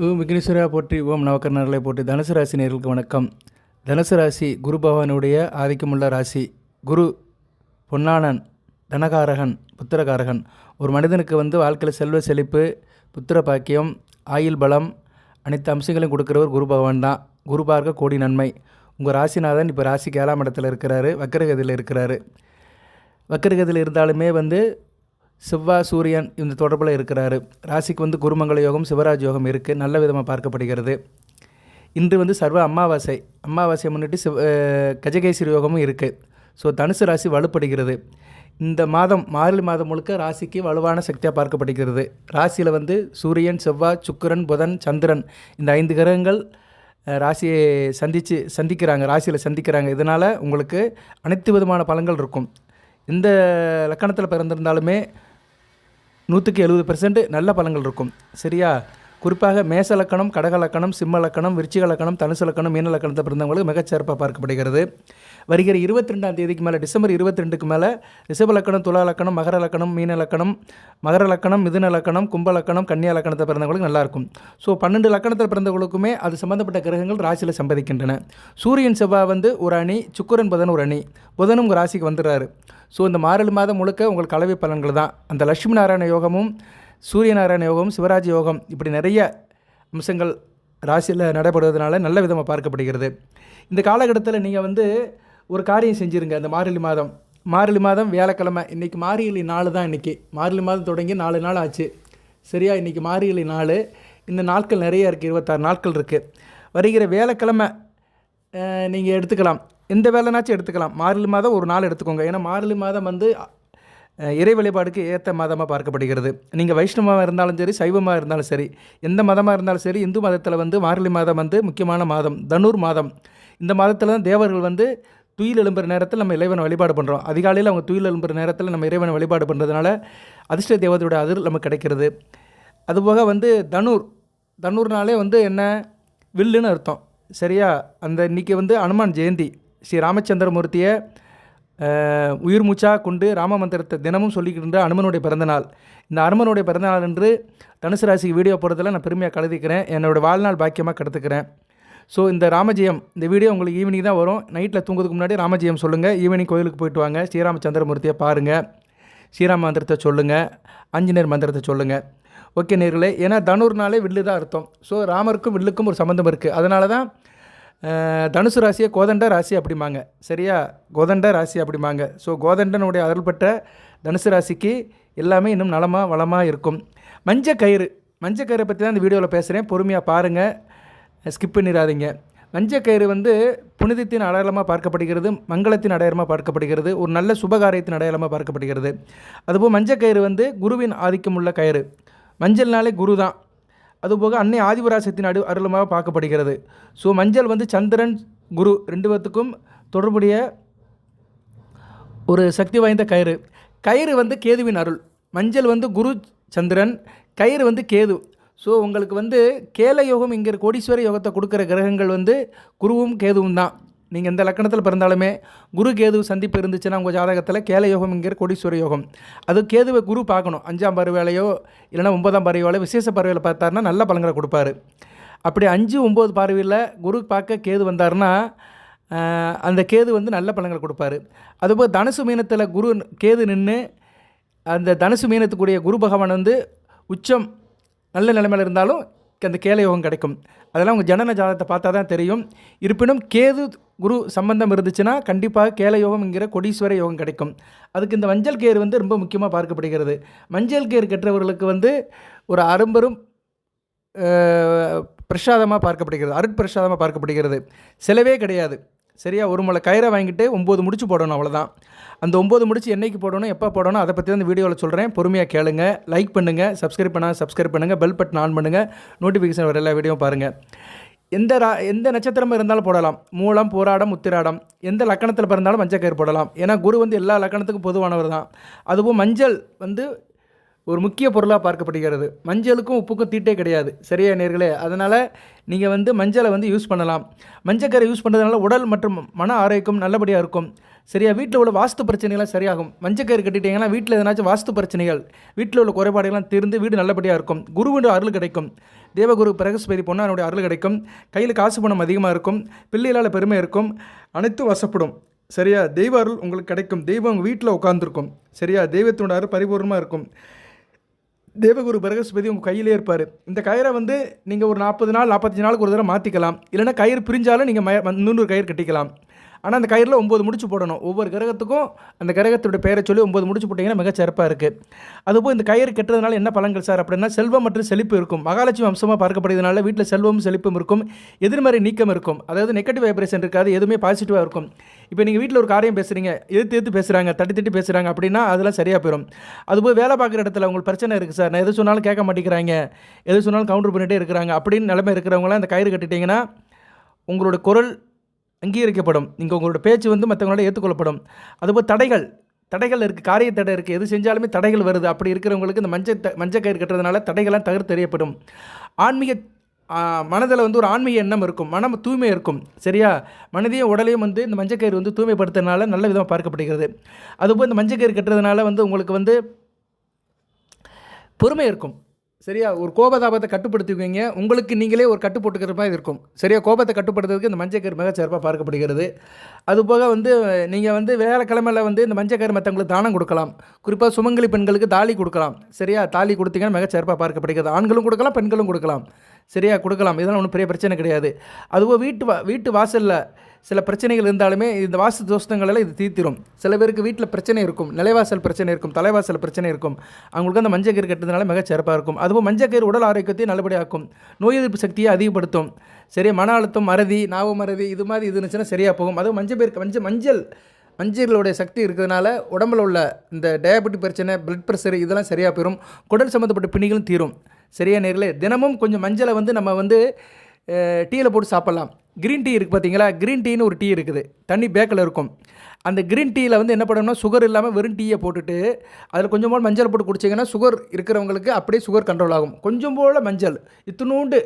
ஓம் விக்னேஸ்வரா போற்றி, ஓம் நவக்கர்ணர்களை போற்றி. தனுசு ராசி நேயர்களுக்கு வணக்கம். தனுசு ராசி குரு பகவானுடைய ஆதிக்கமுள்ள ராசி. குரு பொன்னானன், தனகாரகன், புத்திரகாரகன். ஒரு மனிதனுக்கு வாழ்க்கையில் செல்வ செழிப்பு, புத்திர பாக்கியம், ஆயுள் பலம், அனைத்து அம்சங்களையும் கொடுக்குறவர் குரு பகவான் தான். குரு பார்க்க கோடி நன்மை. உங்கள் ராசிநாதன் இப்போ ராசிக்கு 7ஆம் இடத்துல இருக்கிறாரு, வக்கரகதியில் இருக்கிறாரு. வக்கரகதியில் இருந்தாலுமே செவ்வாய் சூரியன் இந்த தொடர்பில் இருக்கிறாரு. ராசிக்கு குருமங்கள யோகம், சிவராஜ் யோகம் இருக்குது, நல்ல விதமாக பார்க்கப்படுகிறது. இன்று சர்வ அமாவாசையை முன்னிட்டு கஜகேசரி யோகமும் இருக்குது. ஸோ தனுசு ராசி வலுப்படுகிறது. இந்த மாதம் மார்கழி மாதம் முழுக்க ராசிக்கு வலுவான சக்தியாக பார்க்கப்படுகிறது. ராசியில் சூரியன், செவ்வாய், சுக்கிரன், புதன், சந்திரன் இந்த 5 கிரகங்கள் ராசியை சந்திக்கிறாங்க, ராசியில் சந்திக்கிறாங்க. இதனால் உங்களுக்கு அனைத்து விதமான பலன்கள் இருக்கும். இந்த லக்கணத்தில் பிறந்திருந்தாலுமே 170% நல்ல பலன்கள் இருக்கும். சரியா? குறிப்பாக மேச லக்கணம், கடக லக்கணம், சிம்ம லக்கணம், விருச்சிக லக்கணம், தனுசு லக்கணம், மீன லக்கணத்தை பிறந்தவங்களுக்கு மிகச்சிறப்பாக பார்க்கப்படுகிறது. வருகிற 22ஆம் தேதிக்கு மேலே, டிசம்பர் 22க்கு மேலே ரிஷப லக்கணம், துலா லக்கணம், மகர லக்கணம், மீன லக்கணம், மகர லக்கணம், மிதுன லக்கணம், கும்ப லக்கணம், கன்னியா லக்கணத்தை பிறந்தவங்களுக்கு நல்லாயிருக்கும். ஸோ 12 லக்கணத்தில் பிறந்தவங்களுக்குமே அது சம்மந்தப்பட்ட கிரகங்கள் ராசியில் சம்பதிக்கின்றன. சூரியன் செவ்வாய் ஒரு அணி, சுக்கிரன் புதன் ஒரு அணி, புதனும் உங்கள் ராசிக்கு வந்துடுறாரு. ஸோ இந்த மார்கழி மாதம் முழுக்க உங்களுக்கு கலவை பலன்கள் தான். அந்த லட்சுமி நாராயண யோகமும், சூரிய நாராயண யோகம், சிவராஜ் யோகம், இப்படி நிறைய அம்சங்கள் ராசியில் நடைபெறுவதனால நல்ல விதமாக பார்க்கப்படுகிறது. இந்த காலகட்டத்தில் நீங்கள் ஒரு காரியம் செஞ்சுருங்க. இந்த மார்கழி மாதம் வியாழக்கிழமை, இன்றைக்கி மார்கழி நாள் தான். இன்றைக்கி மார்கழி மாதம் தொடங்கி 4 நாள் ஆச்சு. சரியா? இன்றைக்கி மார்கழி நாள். இந்த நாட்கள் நிறைய இருக்குது, 26 நாட்கள் இருக்குது. வருகிற வியாழக்கிழமை நீங்கள் எடுத்துக்கலாம், எந்த வேலைனாச்சும் எடுத்துக்கலாம். மார்கழி மாதம் ஒரு நாள் எடுத்துக்கோங்க. ஏன்னா மார்கழி மாதம் இறை வழிபாடுக்கு ஏற்ற மாதமாக பார்க்கப்படுகிறது. நீங்கள் வைஷ்ணவமாக இருந்தாலும் சரி, சைவமாக இருந்தாலும் சரி, எந்த மதமாக இருந்தாலும் சரி, இந்து மதத்தில் மார்கழி மாதம் முக்கியமான மாதம், தனுர் மாதம். இந்த மாதத்தில் தான் தேவர்கள் துயில் எழும்புற நேரத்தில் நம்ம இறைவனை வழிபாடு பண்ணுறோம். அதிகாலையில் அவங்க துயில் எழும்புற நேரத்தில் நம்ம இறைவனை வழிபாடு பண்ணுறதுனால அதிர்ஷ்ட தேவதையோட அதிர் நமக்கு கிடைக்கிறது. அதுபோக தனுர்னாலே என்ன, வில்லுன்னு அர்த்தம். சரியா? அந்த இன்றைக்கி அனுமான் ஜெயந்தி. ஸ்ரீ ராமச்சந்திரமூர்த்தியை உயிர் மூச்சாக கொண்டு ராம மந்திரத்தை தினமும் சொல்லிக்கின்ற அனுமனுடைய பிறந்தநாள். இந்த அனுமனுடைய பிறந்தநாள் என்று தனுசு ராசிக்கு வீடியோ போடுறதில் நான் பெருமையாக கருதிக்கிறேன். என்னோடய வாழ்நாள் பாக்கியமாக கருத்துக்கிறேன். ஸோ இந்த ராமஜெயம், இந்த வீடியோ உங்களுக்கு ஈவினிங் தான் வரும். நைட்டில் தூங்குறதுக்கு முன்னாடி ராமஜெயம் சொல்லுங்கள். ஈவினிங் கோயிலுக்கு போயிட்டு வாங்க, ஸ்ரீராமச்சந்திரமூர்த்தியை பாருங்கள், ஸ்ரீராம மந்திரத்தை சொல்லுங்கள், ஆஞ்சநேயர் மந்திரத்தை சொல்லுங்கள். ஓகே நேர்களே, ஏன்னா தனுர்னாலே வில்லு தான் அர்த்தம். ஸோ ராமருக்கும் வில்லுக்கும் ஒரு சம்மந்தம் இருக்குது. அதனால தான் தனுசு ராசியை கோதண்ட ராசி அப்படிம்பாங்க. சரியா? கோதண்ட ராசி அப்படிம்பாங்க. ஸோ கோதண்டனுடைய அருள்பெற்ற தனுசு ராசிக்கு எல்லாமே இன்னும் நலமாக வளமாக இருக்கும். மஞ்சக்கயிறு பற்றி தான் இந்த வீடியோவில் பேசுகிறேன். பொறுமையாக பாருங்கள், ஸ்கிப் பண்ணிடாதீங்க. மஞ்சக்கயிறு புனிதத்தின் அடையாளமாக பார்க்கப்படுகிறது, மங்களத்தின் அடையாளமாக பார்க்கப்படுகிறது, ஒரு நல்ல சுபகாரியத்தின் அடையாளமாக பார்க்கப்படுகிறது. அதுபோல் மஞ்சக்கயிறு குருவின் ஆதிக்கம் உள்ள கயிறு. மஞ்சள்னாலே குரு தான். அதுபோக அன்னை ஆதிபராசக்தியின் அருளமாக பார்க்கப்படுகிறது. ஸோ மஞ்சள் சந்திரன், குரு 2 பேர்த்துக்கும் தொடர்புடைய ஒரு சக்தி வாய்ந்த கயிறு. கேதுவின் அருள். மஞ்சள் குரு சந்திரன், கயிறு கேது. ஸோ உங்களுக்கு கேல யோகம் என்கிற கோடீஸ்வர யோகத்தை கொடுக்குற கிரகங்கள் குருவும் கேதுவும் தான். நீங்கள் எந்த லக்கணத்தில் பிறந்தாலுமே குரு கேது சந்திப்பு இருந்துச்சுன்னா உங்கள் ஜாதகத்தில் கேல யோகம் என்கிற கோடீஸ்வர யோகம். அது கேதுவை குரு பார்க்கணும். 5ஆம் பார்வையிலையோ இல்லைனா 9ஆம் பார்வையிலையோ விசேஷ பார்வையில் பார்த்தாருன்னா நல்ல பலன்களை கொடுப்பாரு. அப்படி 5, 9 பார்வையில் குரு பார்க்க கேது வந்தார்னா அந்த கேது நல்ல பலன்களை கொடுப்பாரு. அதுபோல் தனுசு மீனத்தில் கேது நின்று அந்த தனுசு மீனத்துக்குரிய குரு பகவான் உச்சம் நல்ல நிலைமையில் இருந்தாலும் அந்த கேல யோகம் கிடைக்கும். அதெல்லாம் உங்கள் ஜனன ஜாதகத்தை பார்த்தா தான் தெரியும். இருப்பினும் கேது குரு சம்பந்தம் இருந்துச்சுன்னா கண்டிப்பாக கேல யோகம் என்கிற கோடீஸ்வர யோகம் கிடைக்கும். அதுக்கு இந்த மஞ்சள் கேர் ரொம்ப முக்கியமாக பார்க்கப்படுகிறது. மஞ்சள் கேர் கற்றவர்களுக்கு ஒரு அரும்பெரும் பிரசாதமாக பார்க்கப்படுகிறது, அருட்பிரசாதமாக பார்க்கப்படுகிறது. செலவே கிடையாது. சரியா? ஒரு முளை கயிறை வாங்கிட்டு 9 முடிச்சு போடணும், அவ்வளோதான். அந்த 9 முடிச்சு என்றைக்கு போடணும், எப்போ போடணும், அதை பற்றி தான் இந்த வீடியோவில் சொல்கிறேன். பொறுமையாக கேளுங்க, லைக் பண்ணுங்கள், சப்ஸ்கிரைப் பண்ணுங்கள், பெல் பட்டன் ஆன் பண்ணுங்கள், நோட்டிஃபிகேஷன் வர எல்லா வீடியோவும் பாருங்கள். எந்த நட்சத்திரம் இருந்தாலும் போடலாம். மூலம், போராடம், உத்திராடம், எந்த லக்கணத்தில் பிறந்தாலும் மஞ்சள் கயிறு போடலாம். ஏன்னா குரு எல்லா லக்கணத்துக்கும் பொதுவானவர் தான். அதுவும் மஞ்சள் ஒரு முக்கிய பொருளாக பார்க்கப்படுகிறது. மஞ்சளுக்கும் உப்புக்கும் தீட்டே கிடையாது. சரியா நேர்களே? அதனால் நீங்கள் வந்து மஞ்சளை வந்து யூஸ் பண்ணலாம். மஞ்சக்கரை யூஸ் பண்ணுறதுனால உடல் மற்றும் மன ஆரோக்கியம் நல்லபடியாக இருக்கும். சரியா? வீட்டில் உள்ள வாஸ்து பிரச்சனைகள்லாம் சரியாகும். மஞ்சக்கயிறு கட்டிட்டீங்கன்னா வீட்டில் எதனாச்சும் வாஸ்து பிரச்சனைகள், வீட்டில் உள்ள குறைபாடுகள்லாம் தீர்ந்து வீடு நல்லபடியாக இருக்கும். குருவின் அருள் கிடைக்கும். தேவகுரு பிரகஸ்பதி பொன்னாருடைய அருள் கிடைக்கும். கையில் காசு பணம் அதிகமாக இருக்கும். பிள்ளைகளால் பெருமை இருக்கும். அனைத்தும் வசப்படும். சரியா? தெய்வ அருள் உங்களுக்கு கிடைக்கும். தெய்வம் உங்கள் வீட்டில் உட்காந்துருக்கும். சரியா? தெய்வத்தோட அருள் பரிபூர்ணமாக இருக்கும். தேவகுரு பிரகஸ்பதி உங்கள் கையிலே இருப்பார். இந்த கயிறை வந்து நீங்கள் ஒரு 40 நாள் 45 நாளுக்கு ஒரு தடவை மாற்றிக்கலாம். இல்லைனா கயிறு பிரிஞ்சாலும் நீங்கள் இன்னொரு கயிறு கட்டிக்கலாம். ஆனால் அந்த கயிறில் 9 முடிச்சு போடணும். ஒவ்வொரு கிரகத்துக்கும் அந்த கிரகத்தோட பெயரை சொல்லி 9 முடிச்சு போட்டிங்கன்னா மிக சிறப்பாக இருக்குது. அதுபோல் இந்த கயிறு கட்டுறதுனால என்ன பலன்கள் சார் அப்படின்னா, செல்வம் மற்றும் செழிப்பு இருக்கும். மகாலட்சுமி அம்சமாக பார்க்கப்படுறதுனால வீட்டில் செல்வமும் செழிப்பும் இருக்கும். எதிர்மறை நீக்கம் இருக்கும். அதாவது நெகட்டிவ் வைப்ரேஷன் இருக்காது. எதுவுமே பாசிட்டிவாக இருக்கும். இப்போ நீங்கள் வீட்டில் ஒரு காரியம் பேசுகிறீங்க, எதிர்த்து பேசுகிறாங்க, தட்டி பேசுகிறாங்க அப்படின்னா அதெல்லாம் சரியாக போயிடும். அதுபோல் வேலை பார்க்குற இடத்துல உங்களுக்கு பிரச்சனை இருக்குது சார், நான் எது சொன்னாலும் கேட்க மாட்டேங்கிறாங்க, எது சொன்னாலும் கவுண்டர் பண்ணிகிட்டே இருக்கிறாங்க அப்படின்னு நிலைமை இருக்கிறவங்களாம் அந்த கயிறு கட்டிட்டிங்கன்னா உங்களோட குரல் அங்கீகரிக்கப்படும். நீங்கள் உங்களோட பேச்சு வந்து மற்றவங்களோட ஏற்றுக்கொள்ளப்படும். அதுபோல் தடைகள் இருக்குது, காரிய தடை இருக்குது, எது செஞ்சாலுமே தடைகள் வருது. அப்படி இருக்கிறவங்களுக்கு இந்த மஞ்சள் கயிறு கட்டுறதுனால தடைகள்லாம் தவிர்த்து தெரியப்படும். ஆன்மீக மனதில் வந்து ஒரு ஆன்மீக எண்ணம் இருக்கும். மனம் தூய்மை இருக்கும். சரியா? மனதையும் உடலையும் வந்து இந்த மஞ்சள் கயிறு வந்து தூய்மைப்படுத்துறதுனால நல்ல விதமாக பார்க்கப்படுகிறது. அதுபோல் இந்த மஞ்சள் கயிறு கட்டுறதுனால வந்து உங்களுக்கு வந்து பொறுமை இருக்கும். சரியா? ஒரு கோபதாபத்தை கட்டுப்படுத்துவீங்க. உங்களுக்கு நீங்களே ஒரு கட்டு போட்டுக்கிற மாதிரி இருக்கும். சரியா? கோபத்தை கட்டுப்படுத்துறதுக்கு இந்த மஞ்சள் கயிறு மிக சிறப்பாக பார்க்கப்படுகிறது. அதுபோக வந்து நீங்கள் வந்து வேலைக்கிழமையில் வந்து இந்த மஞ்சள் கயிறு மற்றவங்களுக்கு தானம் கொடுக்கலாம். குறிப்பாக சுமங்கலி பெண்களுக்கு தாலி கொடுக்கலாம். சரியா? தாலி கொடுத்தீங்கன்னா மிக சிறப்பாக பார்க்கப்படுகிறது. ஆண்களும் கொடுக்கலாம், பெண்களும் கொடுக்கலாம். சரியா? கொடுக்கலாம். இதெல்லாம் ஒன்றும் பெரிய பிரச்சனை கிடையாது. அதுபோல் வீட்டு வாசலில் சில பிரச்சனைகள் இருந்தாலுமே இந்த வாஸ்து தோஷங்களெல்லாம் இது தீர்த்திரும். சில பேருக்கு வீட்டில் பிரச்சனை இருக்கும், நிலைவாசல் பிரச்சனை இருக்கும், தலைவாசல் பிரச்சனை இருக்கும். அவங்களுக்கு அந்த மஞ்சள் கயிறு கட்டுறதுனால மிக சிறப்பாக இருக்கும். அதுபோல் மஞ்சள் கயிறு உடல் ஆரோக்கியத்தையும் நல்லபடியாக்கும். நோய் எதிர்ப்பு சக்தியை அதிகப்படுத்தும். சரியா? மன அழுத்தம், மறதி, ஞாபக மறதி இது மாதிரி இருந்துச்சுன்னா சரியாக போகும். அதுவும் மஞ்சளுடைய சக்தி இருக்கிறதுனால உடம்பில் உள்ள இந்த டயபெட்டிக் பிரச்சனை, பிளட் ப்ரெஷர் இதெல்லாம் சரியாக போயிடும். குடல் சம்மந்தப்பட்ட பிணிகளும் தீரும். சரியா நேர்களே? தினமும் கொஞ்சம் மஞ்சளை வந்து நம்ம வந்து டீயில் போட்டு சாப்பிட்லாம். க்ரீன் டீ இருக்குது பார்த்தீங்களா? க்ரீன் டீன்னு ஒரு டீ இருக்குது, தண்ணி பேக்கில் இருக்கும். அந்த க்ரீன் டீயில் வந்து என்ன பண்ணணும்னா, சுகர் இல்லாமல் வெறும் டீயை போட்டுட்டு அதில் கொஞ்சம் போல் மஞ்சள் போட்டு குடிச்சிங்கன்னா சுகர் இருக்கிறவங்களுக்கு அப்படியே சுகர் கண்ட்ரோல் ஆகும். கொஞ்சம் போல் மஞ்சள், இத்தினூண்டு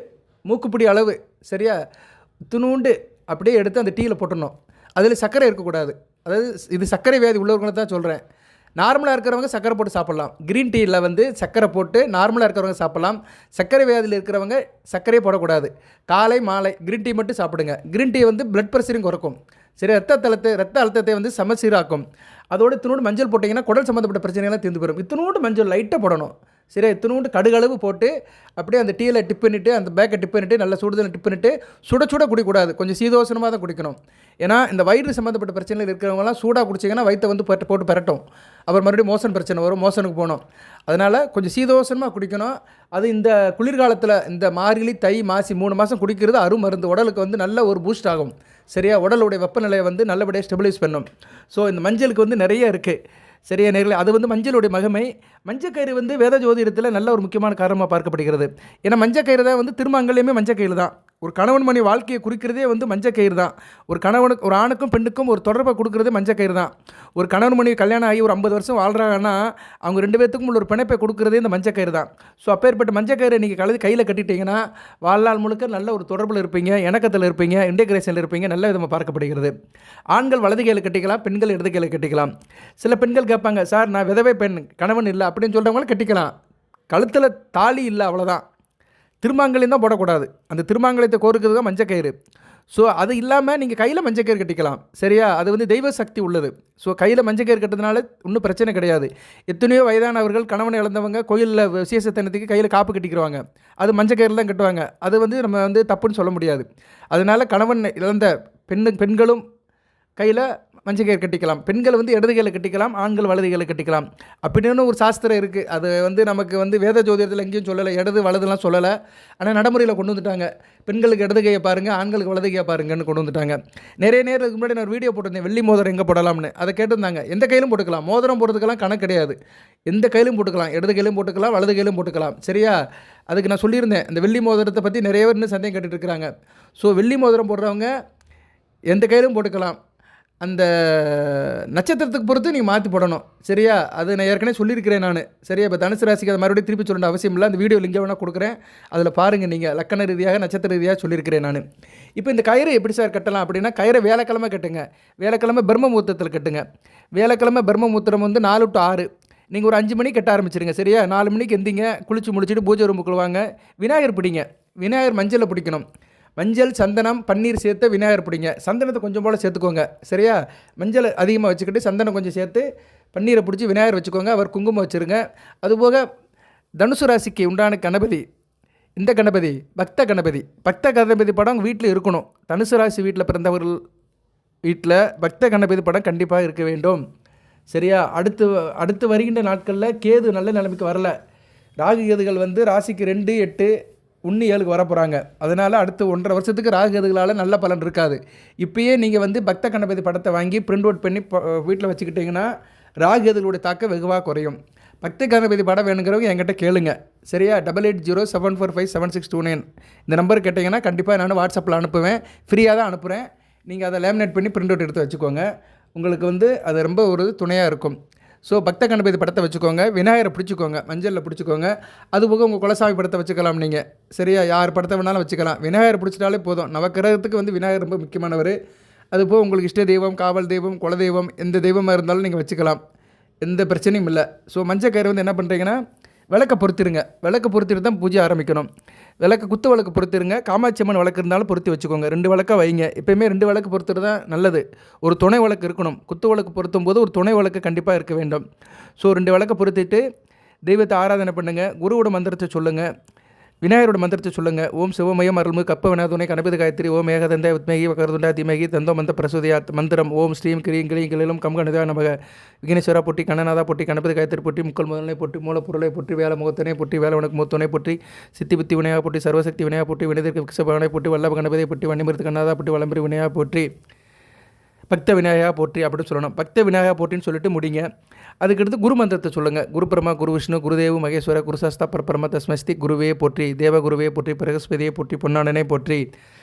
மூக்குப்பிடி அளவு, சரியா? இத்தினூண்டு அப்படியே எடுத்து அந்த டீயில் போட்டுடணும். அதில் சர்க்கரை இருக்கக்கூடாது. அதாவது இது சர்க்கரை வியாதி உள்ளவர்களை தான் சொல்கிறேன். நார்மலாக இருக்கிறவங்க சர்க்கரை போட்டு சாப்பிட்லாம். க்ரீன் டீயில் வந்து சர்க்கரை போட்டு நார்மலாக இருக்கிறவங்க சாப்பிட்லாம். சர்க்கரை வியாதியில் இருக்கிறவங்க சர்க்கரையே போடக்கூடாது. காலை மாலை க்ரீன் டீ மட்டும் சாப்பிடுங்க. க்ரீன் டீ வந்து பிளட் ப்ரெஷரையும் குறைக்கும். சரி, ரத்த அழுத்தத்தை வந்து சமசீராக்கும். அதோடு இத்தினோடு மஞ்சள் போட்டிங்கன்னா குடல் சம்மந்தப்பட்ட பிரச்சனைகள்லாம் தீர்ந்து போயிடும். இத்தினோடு மஞ்சள் லைட்டாக போடணும். சரி, இத்தினோடு கடுகளவு போட்டு அப்படியே அந்த டீயில் டிப் பண்ணிவிட்டு அந்த பேக்கை டிப் பண்ணிவிட்டு நல்லா சுடுதல் டிப் பண்ணிவிட்டு சுட குடிக்கூடாது. கொஞ்சம் சீதோசனமாக தான் குடிக்கணும். ஏன்னா இந்த வயிறு சம்மந்தப்பட்ட பிரச்சனைகள் இருக்கிறவங்களாம் சூடாக குடிச்சிங்கன்னா வயிற்றை வந்து போட்டு பரட்டும். அப்புறம் மறுபடியும் மோசன் பிரச்சனை வரும், மோசனுக்கு போகணும். அதனால் கொஞ்சம் சீதோசனமாக குடிக்கணும். அது இந்த குளிர்காலத்தில் இந்த மார்கழி, தை, மாசி 3 மாதம் குடிக்கிறது அருமருந்து. உடலுக்கு வந்து நல்ல ஒரு பூஸ்ட் ஆகும். சரியா? உடலுடைய வெப்பநிலையை வந்து நல்லபடியாக ஸ்டெபிலைஸ் பண்ணும். ஸோ இந்த மஞ்சளுக்கு வந்து நிறைய இருக்குது. சரியா நேர்களே? அது வந்து மஞ்சளுடைய மகிமை. மஞ்சக்கயிறு வந்து வேத ஜோதிடத்தில் நல்ல ஒரு முக்கியமான காரணமாக பார்க்கப்படுகிறது. ஏன்னா மஞ்சக்கயிறு தான் வந்து திருமங்கலையுமே மஞ்சக்கயிறு தான். ஒரு கணவன் மணி வாழ்க்கையை குறிக்கிறதே வந்து மஞ்சக்கயிறு தான். ஒரு ஆணுக்கும் பெண்ணுக்கும் ஒரு தொடர்பை கொடுக்குறதே மஞ்சக்கயிறு தான். ஒரு கணவன் மணி கல்யாணம் ஆகி ஒரு 50 வருஷம் வாழ்கிறாங்கன்னா அவங்க 2 பேர்த்துக்கும் உள்ள ஒரு பிணைப்பை கொடுக்குறதே இந்த மஞ்சக்கயிறு தான். ஸோ அப்பேற்பட்ட மஞ்சக்கயிறை நீங்கள் கையில் கட்டிட்டீங்கன்னா வாழ்நாள் முழுக்க நல்ல ஒரு தொடர்பில் இருப்பீங்க, இணக்கத்தில் இருப்பீங்க, இன்டெகிரேஷனில் இருப்பீங்க. நல்ல விதமாக பார்க்கப்படுகிறது. ஆண்கள் வலது கையில் கட்டிக்கலாம், பெண்கள் இடது கையில் கட்டிக்கலாம். சில பெண்கள் கேட்பாங்க, சார் நான் விதவை பெண், கணவன் இல்லை அப்படின்னு சொல்கிறவங்களும் கட்டிக்கலாம். கழுத்தில் தாலி இல்லை, அவ்வளோதான். திருமாங்கலையும் தான் போடக்கூடாது. அந்த திருமாங்கலத்தை கோருக்கிறது தான் மஞ்சக்கயிறு. ஸோ அது இல்லாமல் நீங்கள் கையில் மஞ்சக்கயிறு கட்டிக்கலாம். சரியா? அது வந்து தெய்வ சக்தி உள்ளது. ஸோ கையில் மஞ்சக்கயிறு கட்டுறதுனால ஒன்றும் பிரச்சனை கிடையாது. எத்தனையோ வயதானவர்கள், கணவனை இழந்தவங்க கோயிலில் விசேஷத்தனத்துக்கு கையில் காப்பு கட்டிக்கிறவாங்க. அது மஞ்சக்கயிறு தான் கட்டுவாங்க. அது வந்து நம்ம வந்து தப்புன்னு சொல்ல முடியாது. அதனால் கணவன் இழந்த பெண்களும் கையில் மஞ்சக்கயிறு கட்டிக்கலாம். பெண்கள் வந்து இடது கையில் கட்டிக்கலாம், ஆண்கள் வலது கையில் கட்டிக்கலாம். அப்படின்னு ஒரு சாஸ்திரம் இருக்குது. அது வந்து நமக்கு வந்து வேத ஜோதிடத்தில் எங்கேயும் சொல்லலை, இடது வலதுலாம் சொல்லலை. ஆனால் நடைமுறையில் கொண்டு வந்துட்டாங்க. பெண்களுக்கு இடது கையை பாருங்கள், ஆண்களுக்கு வலது கையை பாருங்கன்னு கொண்டு வந்துட்டாங்க. நிறைய நேரத்துக்கு முன்னாடி நான் ஒரு வீடியோ போட்டிருந்தேன், வெள்ளி மோதிரம் எங்கே போடலாம்னு. அதை கேட்டிருந்தாங்க. எந்த கையிலும் போட்டுக்கலாம், மோதிரம் போடுறதுக்கெல்லாம் கணக்கு கிடையாது. எந்த கையிலும் போட்டுக்கலாம், இடது கையிலும் போட்டுக்கலாம், வலது கையிலும் போட்டுக்கலாம். சரியா? அதுக்கு நான் சொல்லியிருந்தேன். இந்த வெள்ளி மோதிரத்தை பற்றி நிறைய பேர் இன்னும் சந்தேகம் கேட்டுட்டு இருக்கிறாங்க. ஸோ வெள்ளி மோதிரம் போடுறவங்க எந்த கையிலும் போட்டுக்கலாம். அந்த நட்சத்திரத்துக்கு பொறுத்து நீங்கள் மாற்றி போடணும். சரியா? அது நான் ஏற்கனவே சொல்லியிருக்கிறேன் நான். சரியா? இப்போ தனுசு ராசிக்கு அதை மறுபடியும் திருப்பி சொல்லணும்னு அவசியம் இல்லை. அந்த வீடியோ லிங்கை வேணால் கொடுக்குறேன். அதில் பாருங்கள் நீங்கள். லக்கண ரீதியாக நட்சத்திர ரீதியாக சொல்லியிருக்கிறேன் நான். இப்போ இந்த கயிறு எப்படி சார் கட்டலாம் அப்படின்னா, கயிறை வேலைக்கிழமை கட்டுங்க. வேலைக்கிழமை பிரம்ம முகூர்த்தத்தில் கட்டுங்க. வேலைக்கிழமை பிரம்ம முகூர்த்தம் வந்து 4 to 6. நீங்கள் ஒரு 5 மணிக்கு கட்ட ஆரம்பிச்சிருங்க. சரியா? 4 மணிக்கு எந்திங்க, குளிச்சு முடிச்சுட்டு பூஜை ரூமுக்குள்ள வாங்க. விநாயகர் பிடிங்க. விநாயகர் மஞ்சளை பிடிக்கணும். மஞ்சள், சந்தனம், பன்னீர் சேர்த்து விநாயகர் பிடிங்க. சந்தனத்தை கொஞ்சம் போல் சேர்த்துக்கோங்க. சரியா? மஞ்சள் அதிகமாக வச்சுக்கிட்டு சந்தனம் கொஞ்சம் சேர்த்து பன்னீரை பிடிச்சி விநாயகர் வச்சுக்கோங்க. அவர் குங்குமம் வச்சுருங்க. அதுபோக தனுசு ராசிக்கு உண்டான கணபதி, இந்த கணபதி பக்த கணபதி. பக்த கணபதி படம் வீட்டில் இருக்கணும். தனுசு ராசி வீட்டில் பிறந்தவர்கள் வீட்டில் பக்த கணபதி படம் கண்டிப்பாக இருக்க வேண்டும். சரியா? அடுத்து வருகின்ற நாட்களில் கேது நல்ல நிலைமைக்கு வரல. ராகு கேதுகள் வந்து ராசிக்கு 2, 8, 1, 7 வர போகிறாங்க. அதனால் அடுத்து 1.5 வருஷத்துக்கு ராகு கேதுகளால் நல்ல பலன் இருக்காது. இப்போயே நீங்கள் வந்து பக்த கணபதி படத்தை வாங்கி பிரிண்ட் அவுட் பண்ணி வீட்டில் வச்சுக்கிட்டிங்கன்னா ராகு கேதுகளுடைய தாக்கம் வெகுவாக குறையும். பக்த கணபதி படம் வேணுங்கிறவங்க என்கிட்ட கேளுங்க. சரியா? 8807457629 இந்த நம்பர் கேட்டிங்கன்னா கண்டிப்பாக நான் வாட்ஸ்அப்பில் அனுப்புவேன். ஃப்ரீயாக தான் அனுப்புகிறேன். நீங்கள் அதை லேமினேட் பண்ணி பிரிண்ட் அவுட் எடுத்து வச்சுக்கோங்க. உங்களுக்கு வந்து அது ரொம்ப ஒரு துணையாக இருக்கும். ஸோ பக்த கணபதி படத்தை வச்சுக்கோங்க. விநாயகரை பிடிச்சிக்கோங்க, மஞ்சளில் பிடிச்சிக்கோங்க. அதுபோக உங்கள் குலசாமி படத்தை வச்சுக்கலாம் நீங்கள். சரியா? யார் படத்தை வேணாலும் வச்சுக்கலாம். விநாயகரை பிடிச்சிட்டாலே போதும். நவக்கிரகத்துக்கு வந்து விநாயகர் ரொம்ப முக்கியமானவர். அதுபோக உங்களுக்கு இஷ்ட தெய்வம், காவல் தெய்வம், குலதெய்வம் எந்த தெய்வமாக இருந்தாலும் நீங்கள் வச்சுக்கலாம். எந்த பிரச்சனையும் இல்லை. ஸோ மஞ்சள் கயிறு வந்து என்ன பண்ணுறீங்கன்னா, விளக்கை பொறுத்திருங்க. விளக்கை பொறுத்திட்டு தான் பூஜை ஆரம்பிக்கணும். குத்து விளக்கு பொறுத்திருங்க. காமாட்சி அம்மன் விளக்கு இருந்தாலும் பொருத்தி வச்சுக்கோங்க. 2 விளக்காக வைங்க. எப்போயுமே 2 விளக்கு பொறுத்துறது தான் நல்லது. ஒரு துணை விளக்கு இருக்கணும். குத்து விளக்கு பொருத்தும் போது ஒரு துணை விளக்கு கண்டிப்பாக இருக்க வேண்டும். ஸோ 2 விளக்கை பொருத்திட்டு தெய்வத்தை ஆராதனை பண்ணுங்கள். குருவோட மந்திரத்தை சொல்லுங்கள். விநாயகரோட மந்திரத்தை சொல்லுங்கள். ஓம் சிவமயம் அருள்மு கப்ப விநாதுணை கணபதி காயத்ரி ஓம் ஏகதந்த வித்மகி வகர்துண்டா திமகி தந்தோ மந்த பிரசோதியாத் மந்திரம் ஓம் ஸ்ரீம் கிரீம் கிளீம் கிளிலும் கம்கணிதா நமக விக்னேஸ்வரா பொட்டி கண்ணநாதா பொட்டி கணபதி காயத்ரி பொட்டி முக்கல் முதலை பொட்டி மூலப்பொருளை பொட்டி வேலை முகத்தனை பொட்டி வேலை உனக்கு மூத்தனை பொட்டி சித்தி புத்தி வினையா பொட்டி சர்வசக்தி வினையா பொட்டி வினைதற்கு விக்ஷபவனை பொட்டி வல்லப கணபதியை பொட்டி வன்னிமிருத்து கண்ணாதா பொட்டி வளம்பரி வினையா போற்றி பக்த விநாயகா போற்றி அப்படின்னு சொல்லணும். பக்த விநாயகா போற்றின்னு சொல்லிட்டு முடிங்க. அதுக்கடுத்து குரு மந்திரத்தை சொல்லுங்கள். குரு பிரம்மா, குரு விஷ்ணு, குருதேவ் மகேஸ்வர, குருசாஸ்தா பரபிரம தஸ்மஸ்தி குருவே போற்றி, தேவகுருவே போற்றி, பிரகஸ்பதியை போற்றி, பொன்னாடனை போற்றி,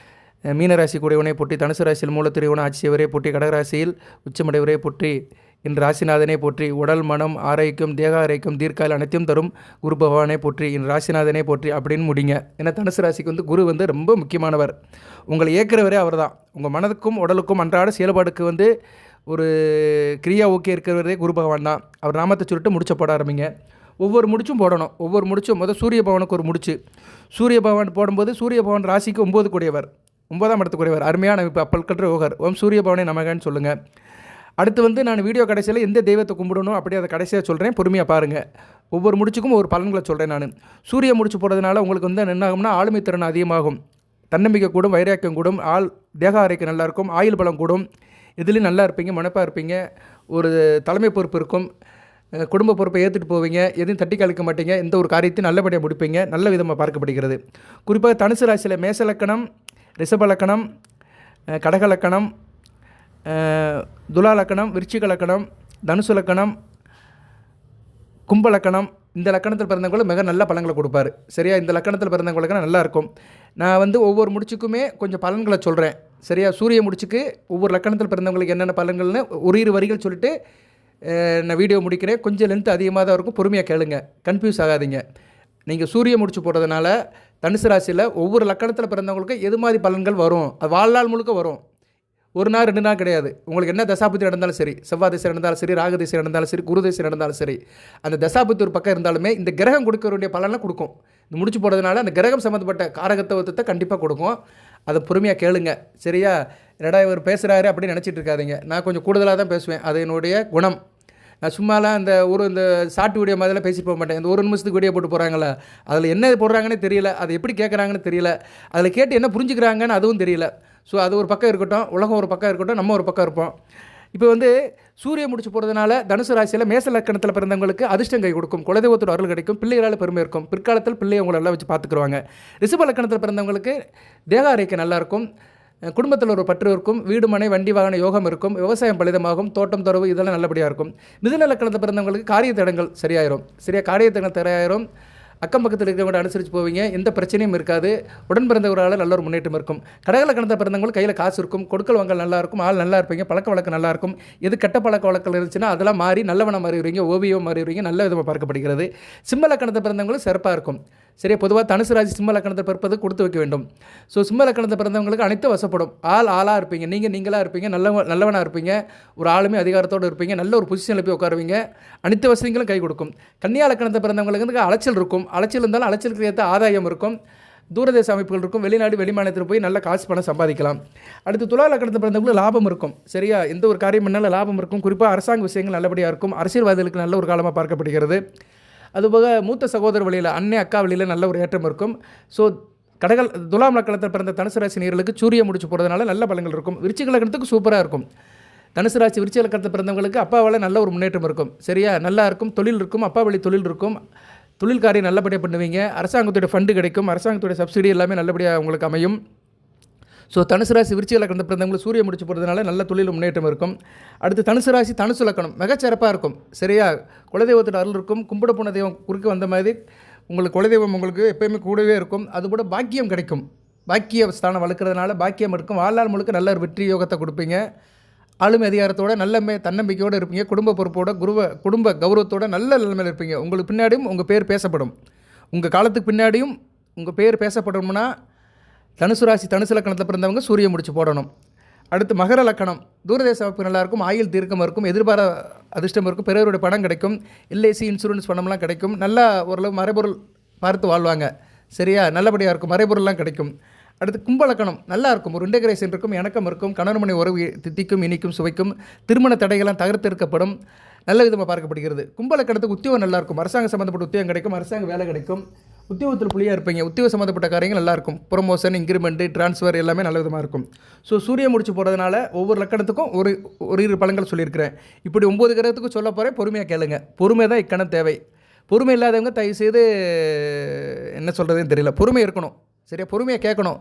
மீனராசி கூடையவனை போற்றி, தனுசு ராசியில் மூலத்திரைவன ஆட்சியவரே போற்றி, கடகராசியில் உச்சமடைவரே போற்றி, என் ராசிநாதனை போற்றி, உடல் மனம் ஆரோக்கியம் தேக ஆரோக்கியம் தீர்க்கால் அனைத்தையும் தரும் குரு பகவானை போற்றி, என் ராசிநாதனை போற்றி அப்படின்னு முடிங்க. ஏன்னா தனுசு ராசிக்கு வந்து குரு வந்து ரொம்ப முக்கியமானவர். உங்களை ஏற்கிறவரே அவர் தான். உங்கள் மனதுக்கும் உடலுக்கும் அன்றாட செயல்பாடுக்கு வந்து ஒரு கிரியா ஓகே இருக்கிறவரே குரு பகவான் தான். அவர் நாமத்தை சொல்லிட்டு முடிச்ச போட ஆரம்பிங்க. ஒவ்வொரு முடிச்சும் போடணும். ஒவ்வொரு முடிச்சும் சூரிய பகவானுக்கு ஒரு முடிச்சு. சூரிய பகவான் போடும்போது சூரிய பகவான் ராசிக்கு 9 கூடியவர், 9ஆம் இடத்துக்குரியவர். அருமையான இப்போ அப்பல் கற்ற யோகர். ஓம் சூரிய பகவானை நமகன்னு சொல்லுங்கள். அடுத்து வந்து நான் வீடியோ கடைசியில் எந்த தெய்வத்தை கும்பிடணும் அப்படி அதை கடைசியாக சொல்கிறேன். பொறுமையாக பாருங்கள். ஒவ்வொரு முடிச்சுக்கும் ஒரு பலன்களை சொல்கிறேன் நான். சூரிய முடிச்சு போடுறதுனால உங்களுக்கு வந்து என்ன ஆகும்னா ஆளுமை திறன் அதிகமாகும், தன்னம்பிக்கை கூடும், வைராக்கியம் கூடும், தேக ஆரோக்கியம் நல்லாயிருக்கும், ஆயுள் பலம் கூடும், இதுலேயும் நல்லா இருப்பீங்க, மனப்பாக இருப்பீங்க, ஒரு தலைமை பொறுப்பு இருக்கும், குடும்ப பொறுப்பை ஏற்றுட்டு போவீங்க, எதையும் தட்டி கழிக்க மாட்டீங்க, எந்த ஒரு காரியத்தையும் நல்லபடியாக முடிப்பீங்க, நல்ல விதமாக பார்க்கப்படுகிறது. குறிப்பாக தனுசு ராசியில் மேச லக்கணம், ரிஷப லக்கணம், கடக லக்கணம், துலா லக்கணம், விருச்சிக லக்கணம், தனுசு லக்கணம், கும்ப லக்கணம், இந்த லக்கணத்தில் பிறந்தவங்களும் மிக நல்ல பலன்களை கொடுப்பாரு. சரியா? இந்த லக்கணத்தில் பிறந்தவங்களுக்கு நல்லாயிருக்கும். நான் வந்து ஒவ்வொரு முடிச்சுக்குமே கொஞ்சம் பலன்களை சொல்கிறேன். சரியா? சூரிய முடிச்சுக்கு ஒவ்வொரு லக்கணத்தில் பிறந்தவங்களுக்கு என்னென்ன பலன்கள்னு ஒரு 2 வரிகள் சொல்லிட்டு நான் வீடியோ முடிக்கிறேன். கொஞ்சம் லென்த் அதிகமாக தான் இருக்கும். பொறுமையாக கேளுங்க, கன்ஃபியூஸ் ஆகாதீங்க. நீங்கள் சூரிய முடிச்சு போடுறதுனால தனுசு ராசியில் ஒவ்வொரு லக்கணத்தில் பிறந்தவங்களுக்கு எது மாதிரி பலன்கள் வரும், அது வாழ்நாள் முழுக்க வரும். 1 நாள் 2 நாள் கிடையாது. உங்களுக்கு என்ன தசாபுத்தி நடந்தாலும் சரி, செவ்வாய் திசை நடந்தாலும் சரி, ராகு திசை நடந்தாலும் சரி, குரு திசை நடந்தாலும் சரி, அந்த தசாபுத்தி ஒரு பக்கம் இருந்தாலுமே இந்த கிரகம் கொடுக்க வேண்டிய பலனை கொடுக்கும். இந்த முடிச்சு போடுறதுனால அந்த கிரகம் சம்மந்தப்பட்ட காரகத்துவத்தை கண்டிப்பாக கொடுக்கும். அதை பொறுமையாக கேளுங்க. சரியா? இவர் பேசுகிறாரு அப்படின்னு நினச்சிட்டு இருக்காதீங்க. நான் கொஞ்சம் கூடுதலாக தான் பேசுவேன். அது என்னுடைய குணம். நான் சும்மாலாம் இந்த ஷார்ட் வீடியோ மாதிரிலாம் பேசிட்டு போக மாட்டேன். இந்த 1 நிமிஷத்துக்கு வீடியோ போட்டு போகிறாங்களா, அதில் என்ன போடுறாங்கன்னே தெரியல, அது எப்படி கேட்குறாங்கன்னு தெரியல, அதில் கேட்டு என்ன புரிஞ்சுக்கிறாங்கன்னு அதுவும் தெரியல. ஸோ அது ஒரு பக்கம் இருக்கட்டும், உலகம் ஒரு பக்கம் இருக்கட்டும், நம்ம ஒரு பக்கம் இருப்போம். இப்போ வந்து சூரிய முடிச்சு போகிறதுனால தனுசு ராசியில் மேச லக்கணத்தில் பிறந்தவங்களுக்கு அதிர்ஷ்டம் கை கொடுக்கும், குலதெய்வத்தோட அருள் கிடைக்கும், பிள்ளைகளால் பெருமை இருக்கும், பிற்காலத்தில் பிள்ளையை உங்களை எல்லாம் வச்சு பார்த்துக்குருவாங்க. ரிஷப லக்கணத்தில் பிறந்தவங்களுக்கு தேக ஆரோக்கியம் நல்லாயிருக்கும், குடும்பத்தில் ஒரு பற்று இருக்கும், வீடு மனை வண்டி வாகன யோகம் இருக்கும், விவசாயம் பலிதமாகும், தோட்டம் துறவு இதெல்லாம் நல்லபடியாக இருக்கும். மிதுன லக்கணத்தில் பிறந்தவங்களுக்கு காரிய தடங்கள் சரியாயிரும். சரியா? காரிய தடங்கள் சரியாயிரும். அக்கம் பக்கத்தில் இருக்கிறவங்க அனுசரித்து போவீங்க, எந்த பிரச்சனையும் இருக்காது. உடன் பிறந்தவரால் நல்ல ஒரு முன்னேற்றம் இருக்கும். கடகலக்கணத்தை பிறந்தவங்களுக்கு கையில் காசு இருக்கும், கொடுக்கல் வாங்கல் நல்லாயிருக்கும், ஆள் நல்லா இருப்பீங்க, பழக்க வழக்கம் நல்லாயிருக்கும். எது கெட்ட பழக்க வழக்கம் இருந்துச்சுன்னா அதெல்லாம் மாறி நல்லவனாக மாறிடுவீங்க, ஓவியம் மாறிடுவீங்க, நல்ல விதமாக பார்க்கப்படுகிறது. சிம்ம லக்கணத்தை பிறந்தவங்களுக்கு சிறப்பாக இருக்கும். சரியா, பொதுவாக தனுசு ராசி சிம்ம லக்கணத்தை பிறப்பது கொடுத்து வைக்க வேண்டும். ஸோ சிம்ம லக்கணத்தை பிறந்தவங்களுக்கு அனைத்து வசப்படும். ஆளாக இருப்பீங்க, நீங்களாக இருப்பீங்க, நல்லவனாக இருப்பீங்க, ஒரு ஆளுமே அதிகாரத்தோடு இருப்பீங்க, நல்ல ஒரு பொசிஷனில் போய் உட்காருவீங்க, அனைத்து வசதிகளும் கை கொடுக்கும். கன்னியா லக்கணத்தை பிறந்தவங்களுக்கு அலைச்சல் இருக்கும். அலைச்சல் இருந்தாலும் அலைச்சலுக்கு ஏற்ற ஆதாயம் இருக்கும். தூரதேச அமைப்புகள் இருக்கும். வெளிநாடு வெளிமாநிலத்தில் போய் நல்ல காசு பணம் சம்பாதிக்கலாம். அடுத்து துலா லக்கணத்தை பிறந்தவங்களுக்கு லாபம் இருக்கும். சரியா, எந்த ஒரு காரியம் பண்ணாலும் லாபம் இருக்கும். குறிப்பாக அரசாங்க விஷயங்கள் நல்லபடியாக இருக்கும். அரசியல்வாதிகளுக்கு நல்ல ஒரு காலமாக பார்க்கப்படுகிறது. அதுபோக மூத்த சகோதர வழியில், அண்ணே அக்கா வழியில் நல்ல ஒரு ஏற்றம் இருக்கும். ஸோ துலாம் லக்கணத்தில் பிறந்த தனுசு ராசி நேயர்களுக்கு சூரிய முடிச்சு போகிறதுனால நல்ல பலன்கள் இருக்கும். விருச்சிக லக்கணத்துக்கு சூப்பராக இருக்கும். தனுசு ராசி விருச்சிக லக்கணத்தில் பிறந்தவங்களுக்கு அப்பாவால் நல்ல ஒரு முன்னேற்றம் இருக்கும். சரியா, நல்லா இருக்கும். தொழில் இருக்கும், அப்பா வழி தொழில் இருக்கும். தொழில் காரியம் நல்லபடியாக பண்ணுவீங்க. அரசாங்கத்துடைய ஃபண்டு கிடைக்கும். அரசாங்கத்துடைய சப்சிடி எல்லாமே நல்லபடியாக உங்களுக்கு அமையும். ஸோ தனுசு ராசி விருச்சிக லக்கணத்தை பிறந்தவங்களுக்கு சூரிய முடிச்சு போகிறதுனால நல்ல தொழில் முன்னேற்றம் இருக்கும். அடுத்து தனுசு ராசி தனுசு லக்கணம் மிகச்சிறப்பாக இருக்கும். சரியா, குலதெய்வத்தோட அருள் இருக்கும். கும்பிட போன தெய்வம் குறுக்க வந்த மாதிரி உங்களுக்கு குலதெய்வம் உங்களுக்கு எப்போயுமே கூடவே இருக்கும். அதுபோல் பாக்கியம் கிடைக்கும். பாக்கிய ஸ்தானம் வளர்க்குறதுனால பாக்கியம் இருக்கும். வாழ்நாள் முழுக்க நல்ல ஒரு வெற்றி யோகத்தை கொடுப்பீங்க. ஆளுமை அதிகாரத்தோட நல்ல தன்னம்பிக்கையோடு இருப்பீங்க. குடும்ப பொறுப்போட குடும்ப கௌரவத்தோட நல்ல நிலைமையில் இருப்பீங்க. உங்களுக்கு பின்னாடியும் உங்கள் பேர் பேசப்படும். உங்கள் காலத்துக்கு பின்னாடியும் உங்கள் பேர் பேசப்படணும்னா தனுசு ராசி தனுசு லக்கணத்தில் பிறந்தவங்க சூரிய முடிச்சு போடணும். அடுத்து மகர லக்கணம் தூரதேச அமைப்பு நல்லாயிருக்கும். ஆயுள் தீர்க்கம் இருக்கும். எதிர்பார அதிர்ஷ்டம் இருக்கும். பிறருடைய பணம் கிடைக்கும். எல்ஐசி இன்சூரன்ஸ் பணம்லாம் கிடைக்கும். நல்லா ஓரளவு மறைபொருள் பார்த்து வாழ்வாங்க. சரியா, நல்லபடியாக இருக்கும். மறைபொருள்லாம் கிடைக்கும். அடுத்து கும்பலக்கணம் நல்லா இருக்கும். ஒரு இன்டகிரேஷன் இருக்கும், இணக்கம் இருக்கும். கணவன் மனைவி உறவு தித்திக்கும், இனிக்கும், சுவைக்கும். திருமண தடைகள்லாம் தகர்த்தெடுக்கப்படும். நல்ல விதமாக பார்க்கப்படுகிறது. கும்பலக்கணத்துக்கு உத்தியோகம் நல்லாயிருக்கும். அரசாங்க சம்மந்தப்பட்ட உத்தியோகம் கிடைக்கும். அரசாங்க வேலை கிடைக்கும். உத்தியோகத்தில் புள்ளியாக இருப்பீங்க. உத்தியோக சம்மந்தப்பட்ட காரியங்கள் நல்லாயிருக்கும். ப்ரொமோஷன், இன்க்ரிமெண்ட்டு, ட்ரான்ஸ்ஃபர் எல்லாமே நல்ல விதமாக இருக்கும். ஸோ சூரிய முடிச்சு போகிறதுனால ஒவ்வொரு லக்கணத்துக்கும் ஒரு பலன்கள் சொல்லியிருக்கிறேன். இப்படி 9 கிரகத்துக்கும் சொல்ல போகிறேன். பொறுமையாக கேளுங்க. பொறுமை தான் இக்கணம் தேவை. பொறுமை இல்லாதவங்க தயவுசெய்து என்ன சொல்கிறதுன்னு தெரியல. பொறுமை இருக்கணும். சரியா, பொறுமையாக கேட்கணும்.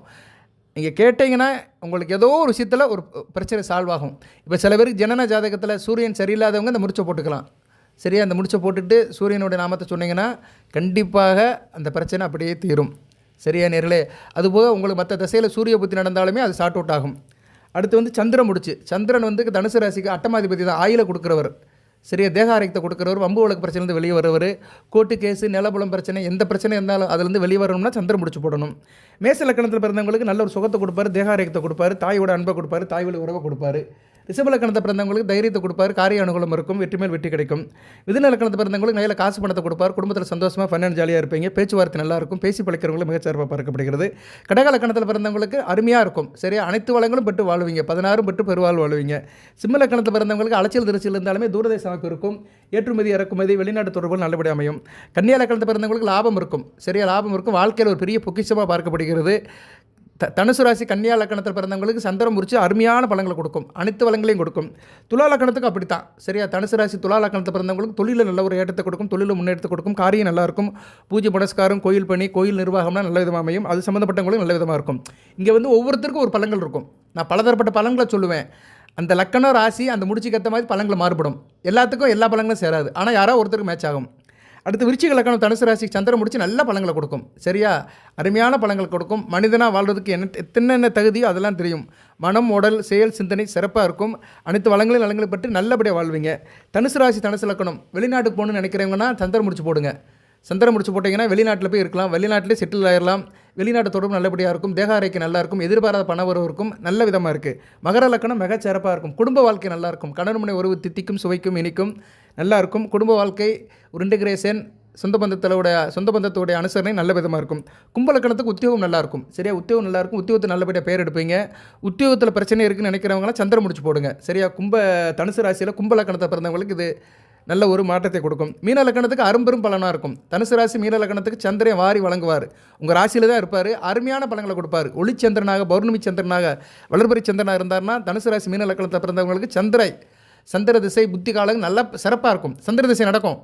நீங்கள் கேட்டிங்கன்னா உங்களுக்கு ஏதோ ஒரு விஷயத்தில் ஒரு பிரச்சனை சால்வ் ஆகும். இப்போ சில பேருக்கு ஜனன ஜாதகத்தில் சூரியன் சரியில்லாதவங்க இந்த முடிச்சை போட்டுக்கலாம். சரியா, அந்த முடிச்சை போட்டுட்டு சூரியனுடைய நாமத்தை சொன்னீங்கன்னா கண்டிப்பாக அந்த பிரச்சனை அப்படியே தீரும். சரியா நேர்களே, அதுபோக உங்களுக்கு மற்ற திசையில் சூரிய புத்தி நடந்தாலுமே அது சார்ட் அவுட் ஆகும். அடுத்து சந்திரன் முடிச்சு. சந்திரன் தனுசு ராசிக்கு அட்டமாதிபதி தான், ஆயில கொடுக்குறவர். சரியா, தேக ஆரோக்கியத்தை கொடுக்குறவர். வம்பு வழக்கு பிரச்சனைலேருந்து வெளியே வருவர். கோர்ட்டு கேஸு, நிலபுலம் பிரச்சனை, எந்த பிரச்சனை இருந்தாலும் அதுலேருந்து வெளியே வரணும்னா சந்திரன் முடிச்சு போடணும். மேச லக்கணத்தில் பிறந்தவங்களுக்கு நல்ல ஒரு சுகத்தை கொடுப்பாரு, தேக ஆரோக்கியத்தை கொடுப்பாரு, தாயோட அன்பை கொடுப்பாரு, தாய் வழி உறவை கொடுப்பாரு. ரிஷப லக்கணத்தை பிறந்தவங்களுக்கு தைரியத்தை கொடுப்பார், காரிய அனுகூலம் இருக்கும், வெற்றி மேல் வெற்றி கிடைக்கும். மிதுன லக்கணத்தை பிறந்தவங்களுக்கு நல்ல காசு பணத்தை கொடுப்பார், குடும்பத்தில் சந்தோஷமாக ஃபன் ஜாலியாக இருப்பீங்க, பேச்சுவார்த்தை நல்லா இருக்கும், பேசி பழக்கிறவங்களும் மிகச்சிறப்பாக பார்க்கப்படுகிறது. கடக லக்கணத்தில் பிறந்தவங்களுக்கு அருமையாக இருக்கும். சரியா, அனைத்து வளங்களும் பெற்று வாழ்வீங்க, 16 பெற்று பெருவாழ் வாழ்வீங்க. சிம்ம லக்கணத்தில் பிறந்தவங்களுக்கு அலைச்சல் திருச்சியில் இருந்தாலுமே தூரதேச அமைப்பு இருக்கும், ஏற்றுமதி இறக்குமதி வெளிநாட்டு தொடர்புகள் நல்லபடி அமையும். கன்னியா லக்கணத்தை பிறந்தவங்களுக்கு லாபம் இருக்கும். சரியா, லாபம் இருக்கும், வாழ்க்கையில் ஒரு பெரிய பொக்கிஷமாக பார்க்கப்படுகிறது. தனுசு ராசி கன்னியா லக்கணத்தில் பிறந்தவங்களுக்கு சந்திரன் முடிச்சு அருமையான பலன்களை கொடுக்கும், அனைத்து வளங்களையும் கொடுக்கும். துலா லக்கணத்துக்கு அப்படித்தான். சரியா, தனுசு ராசி துலா லக்கணத்தில் பிறந்தவங்களுக்கு தொழிலில் நல்ல ஒரு ஏற்றத்தை கொடுக்கும், தொழிலில் முன்னேற்றத்தை கொடுக்கும், காரியம் நல்லாயிருக்கும், பூஜை புனஸ்காரம், கோயில் பணி, கோயில் நிர்வாகம்லாம் நல்ல விதமாக அமையும், அது சம்மந்தப்பட்டவங்களும் நல்ல விதமாக இருக்கும். இங்கே ஒவ்வொருத்தருக்கும் ஒரு பலன்கள் இருக்கும். நான் பலதரப்பட்ட பலன்களை சொல்லுவேன். அந்த லக்கணம் ராசி அந்த முடிச்சுக்கு ஏற்ற மாதிரி பலன்கள் மாறுபடும். எல்லாத்துக்கும் எல்லா பலன்களும் சேராது, ஆனால் யாரோ ஒருத்தருக்கு மேட்ச் ஆகும். அடுத்து விருச்சிக லக்கணம் தனுசு ராசிக்கு சந்திரன் முடிச்சு நல்ல பலன்களை கொடுக்கும். சரியா, அருமையான பலன்கள் கொடுக்கும். மனிதனாக வாழ்றதுக்கு என்னென்ன தகுதியோ அதெல்லாம் தெரியும். மனம், உடல், செயல், சிந்தனை சிறப்பாக இருக்கும். அனைத்து வளங்களையும் நலங்களை பற்றி நல்லபடியாக வாழ்வீங்க. தனுசு ராசி தனுசு லக்கணம் வெளிநாட்டுக்கு போகணுன்னு நினைக்கிறவங்கன்னா சந்திரன் முடிச்சு போடுங்க. சந்திரன் முடிச்சு போட்டிங்கன்னா வெளிநாட்டில் போய் இருக்கலாம், வெளிநாட்டிலே செட்டில் ஆகிடலாம், வெளிநாட்டு தொடர்பு நல்லபடியாக இருக்கும், தேக ஆரோக்கியம் நல்லாயிருக்கும், எதிர்பாராத பண வரவு இருக்கும், நல்ல விதமாக இருக்குது. மகர லக்கணம் மிக சிறப்பாக இருக்கும், குடும்ப வாழ்க்கை நல்லாயிருக்கும், கணவன் மனைவி உறவு தித்திக்கும், சுவைக்கும், இனிக்கும், நல்லாயிருக்கும். குடும்ப வாழ்க்கை ஒரு இன்டகிரேஷன், சொந்த பந்தத்தோடைய அனுசரணை நல்ல விதமாக இருக்கும். கும்பலக்கணத்துக்கு உத்தியோகம் நல்லாயிருக்கும். சரியா, உத்தியோகம் நல்லாயிருக்கும், உத்தியோகத்தை நல்லபடியாக பேர் எடுப்பீங்க. உத்தியோகத்தில் பிரச்சனை இருக்குன்னு நினைக்கிறவங்களாம் சந்திரன் முடிச்சு போடுங்க. சரியா, தனுசு ராசியில் கும்பலக்கணத்தை பிறந்தவங்களுக்கு இது நல்ல ஒரு மாற்றத்தை கொடுக்கும். மீன லக்கணத்துக்கு அரும்பெரும் பலனாக இருக்கும். தனுசு ராசி மீன லக்கணத்துக்கு சந்திரன் வாரி வழங்குவார், உங்கள் ராசியில் தான் இருப்பார், அருமையான பலன்களை கொடுப்பார். ஒளிச்சந்திரனாக, பௌர்ணமி சந்திரனாக, வளர்பரி சந்திரனாக இருந்தார்னா தனுசு ராசி மீன லக்கணத்தை பிறந்தவங்களுக்கு சந்திர திசை புத்தி காலம் நல்லா சிறப்பாக இருக்கும். சந்திர திசை நடக்கும்.